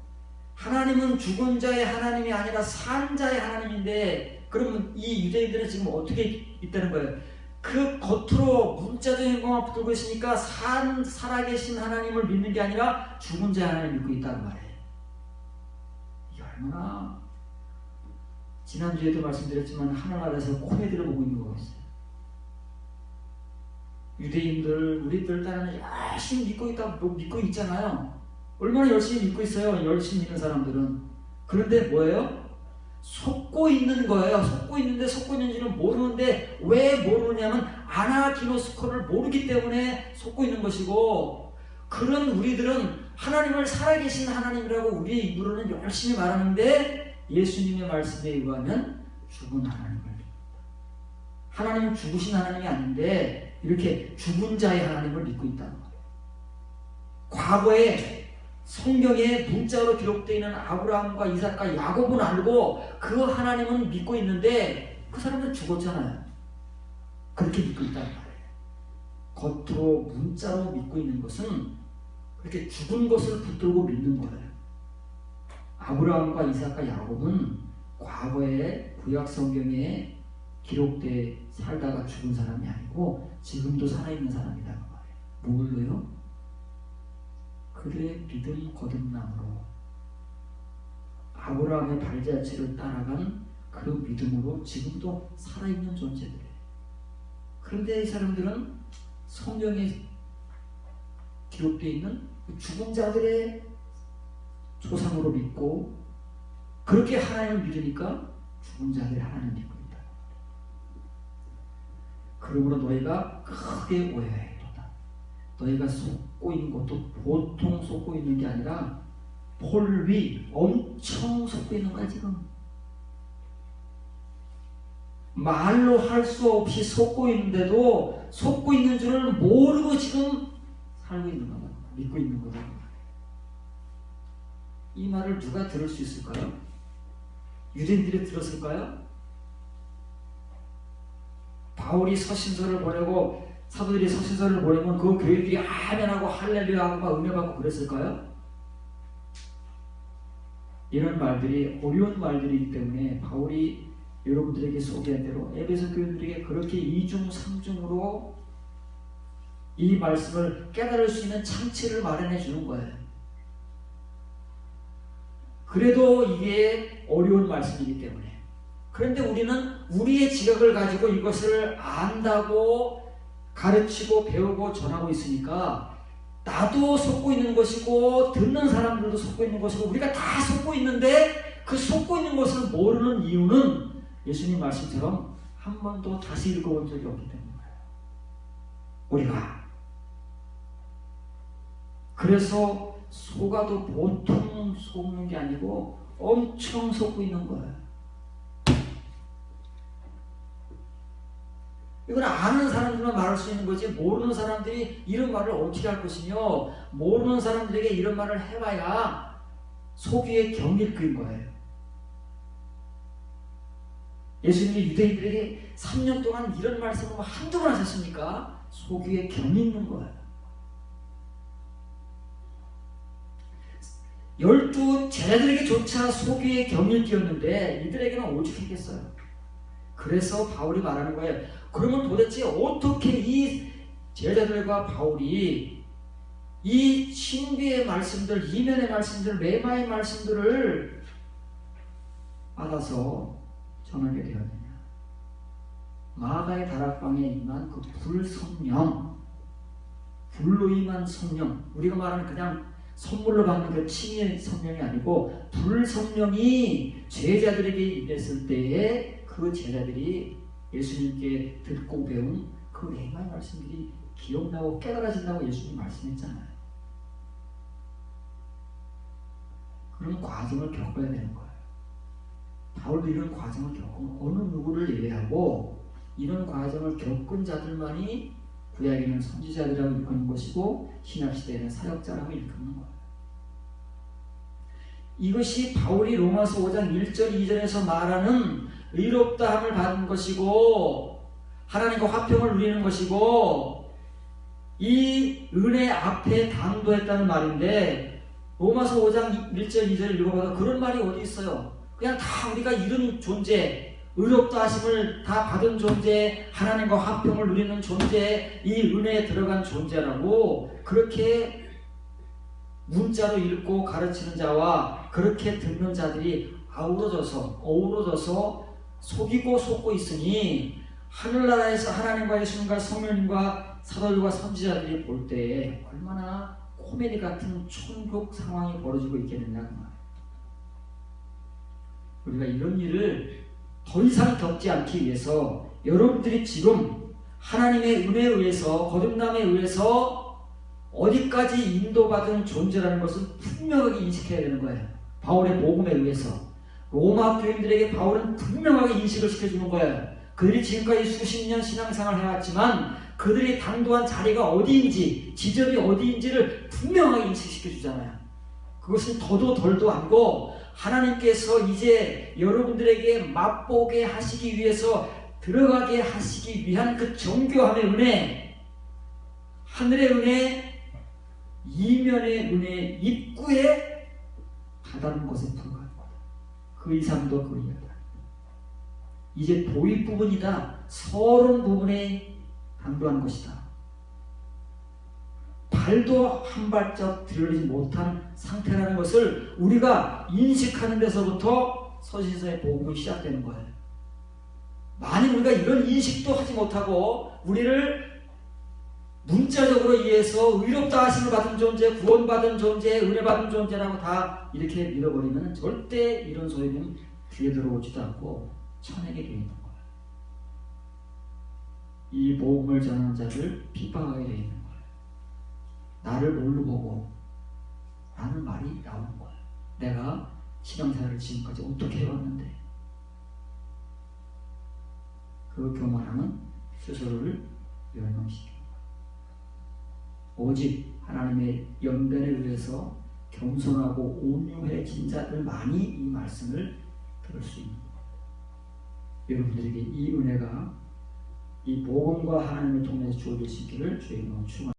하나님은 죽은 자의 하나님이 아니라 산 자의 하나님인데 그러면 이 유대인들은 지금 어떻게 있다는 거예요? 그 겉으로 문자적인 것만 붙들고 있으니까 살아계신 하나님을 믿는 게 아니라 죽은 자의 하나님을 믿고 있다는 말이에요. 이게 얼마나 지난주에도 말씀드렸지만 하늘나라에서 코미디를 보고 있는 거였어요. 유대인들, 우리들 따르는 열심히 믿고 있잖아요. 얼마나 열심히 믿고 있어요. 열심히 믿는 사람들은. 그런데 뭐예요? 속고 있는 거예요. 속고 있는데 속고 있는지는 모르는데 왜 모르냐면 아나기노스코를 모르기 때문에 속고 있는 것이고, 그런 우리들은 하나님을 살아계신 하나님이라고 우리 입으로는 열심히 말하는데 예수님의 말씀에 의하면 죽은 하나님을, 하나님은 죽으신 하나님이 아닌데 이렇게 죽은 자의 하나님을 믿고 있다는 거예요. 과거에 성경에 문자로 기록되어 있는 아브라함과 이삭과 야곱은 알고 그 하나님은 믿고 있는데 그 사람은 죽었잖아요. 그렇게 믿고 있다는 말이에요. 겉으로 문자로 믿고 있는 것은 그렇게 죽은 것을 붙들고 믿는 거예요. 아브라함과 이삭과 야곱은 과거에 구약 성경에 기록돼 살다가 죽은 사람이 아니고 지금도 살아있는 사람이다 그 말이에요. 뭘로요? 그들의 믿음 거듭남으로 아브라함의 발자취를 따라간 그 믿음으로 지금도 살아있는 존재들이에요. 그런데 이 사람들은 성경에 기록되어 있는 죽은 자들의 조상으로 믿고 그렇게 하나님을 믿으니까 죽은 자들이 하나님을 믿고 있다. 그러므로 너희가 크게 오해하였도다. 너희가 속고 있는 것도 보통 속고 있는 게 아니라 폴위 엄청 속고 있는 거야 지금. 말로 할 수 없이 속고 있는데도 속고 있는 줄을 모르고 지금 살고 있는 거다. 믿고 있는 거다. 이 말을 누가 들을 수 있을까요? 유대인들이 들었을까요? 바울이 서신서를 보내고 사도들이 서신서를 보내면 그 교인들이 아멘하고 할렐루야하고 막 은혜받고 그랬을까요? 이런 말들이 어려운 말들이기 때문에 바울이 여러분들에게 소개한 대로 에베소 교인들에게 그렇게 이중 삼중으로 이 말씀을 깨달을 수 있는 창치를 마련해 주는 거예요. 그래도 이게 어려운 말씀이기 때문에. 그런데 우리는 우리의 지각을 가지고 이것을 안다고 가르치고 배우고 전하고 있으니까 나도 속고 있는 것이고 듣는 사람들도 속고 있는 것이고 우리가 다 속고 있는데 그 속고 있는 것을 모르는 이유는 예수님 말씀처럼 한 번도 다시 읽어본 적이 없기 때문입니다. 우리가 그래서 속아도 보통 속는 게 아니고 엄청 속고 있는 거예요. 이건 아는 사람들만 말할 수 있는 거지 모르는 사람들이 이런 말을 어떻게 할 것이며 모르는 사람들에게 이런 말을 해봐야 속이의 경일거인 거예요. 예수님이 유대인들에게 3년 동안 이런 말씀을 한두 번 하셨습니까? 속이의 경이 있는 거예요. 12 제자들에게조차 속이의 경을 띄었는데 이들에게는 오죽했겠어요. 그래서 바울이 말하는 거예요. 그러면 도대체 어떻게 이 제자들과 바울이 이 신비의 말씀들, 이면의 말씀들, 레마의 말씀들을 받아서 전하게 되었느냐. 마가의 다락방에 임한 그 불성령, 불로 임한 성령, 우리가 말하는 그냥 선물로 받는 그 칭의 성령이 아니고 불성령이 제자들에게 임했을 때에 그 제자들이 예수님께 듣고 배운 그 레마의 말씀들이 기억나고 깨달아진다고 예수님 말씀했잖아요. 그런 과정을 겪어야 되는 거예요. 바울도 이런 과정을 겪은 어느 누구를 예외하고 이런 과정을 겪은 자들만이 구약에는 선지자들이라고 일컫는 것이고 신약시대에는 사역자라고 일컫는 거예요. 이것이 바울이 로마서 5장 1절 2절에서 말하는 의롭다함을 받은 것이고 하나님과 화평을 누리는 것이고 이 은혜 앞에 당도했다는 말인데 로마서 5장 1절 2절을 읽어봐도 그런 말이 어디 있어요. 그냥 다 우리가 이런 존재, 의롭다 하심을 다 받은 존재, 하나님과 화평을 누리는 존재, 이 은혜에 들어간 존재라고 그렇게 문자로 읽고 가르치는 자와 그렇게 듣는 자들이 어우러져서 속이고 속고 있으니 하늘나라에서 하나님과 예수님과 성령님과 사도들과 선지자들이 볼 때 얼마나 코미디 같은 천국 상황이 벌어지고 있겠느냐 그 말이에요. 우리가 이런 일을 더 이상 겪지 않기 위해서 여러분들이 지금 하나님의 은혜에 의해서 거듭남에 의해서 어디까지 인도받은 존재라는 것을 분명하게 인식해야 되는 거예요. 바울의 복음에 의해서 로마 교인들에게 바울은 분명하게 인식을 시켜주는 거예요. 그들이 지금까지 수십 년 신앙생활을 해왔지만 그들이 당도한 자리가 어디인지 지점이 어디인지를 분명하게 인식시켜주잖아요. 그것은 더도 덜도 아니고 하나님께서 이제 여러분들에게 맛보게 하시기 위해서 들어가게 하시기 위한 그 정교함의 은혜, 하늘의 은혜, 이면의 은혜, 입구에 다다른 것에 불과한 거다. 그 이상도 그 이하다. 이제 도입 부분이다. 서론 부분에 당도한 것이다. 발도 한 발짝 들여지지 못한 상태라는 것을 우리가 인식하는 데서부터 서신서의 복음이 시작되는 거예요. 만약 우리가 이런 인식도 하지 못하고 우리를 문자적으로 이해해서 의롭다 하심을 받은 존재, 구원받은 존재, 은혜받은 존재라고 다 이렇게 믿어버리면 절대 이런 소리는 귀에 들어오지도 않고 천하게 되어 있는 거예요. 이 복음을 전하는 자를 핍박하게 되어 있는 거예요. 나를 뭘로 보고 라는 말이 나오는 거예요. 내가 신앙생활을 지금까지 어떻게 해왔는데 그 교만함은 스스로를 멸망시킵니다. 오직 하나님의 연변에 의해서 겸손하고 온유해진 자들만이 이 말씀을 들을 수 있는 거예요. 여러분들에게 이 은혜가 이 복음과 하나님을 통해서 주어질 수 있기를 주의 이름으로 축원합니다.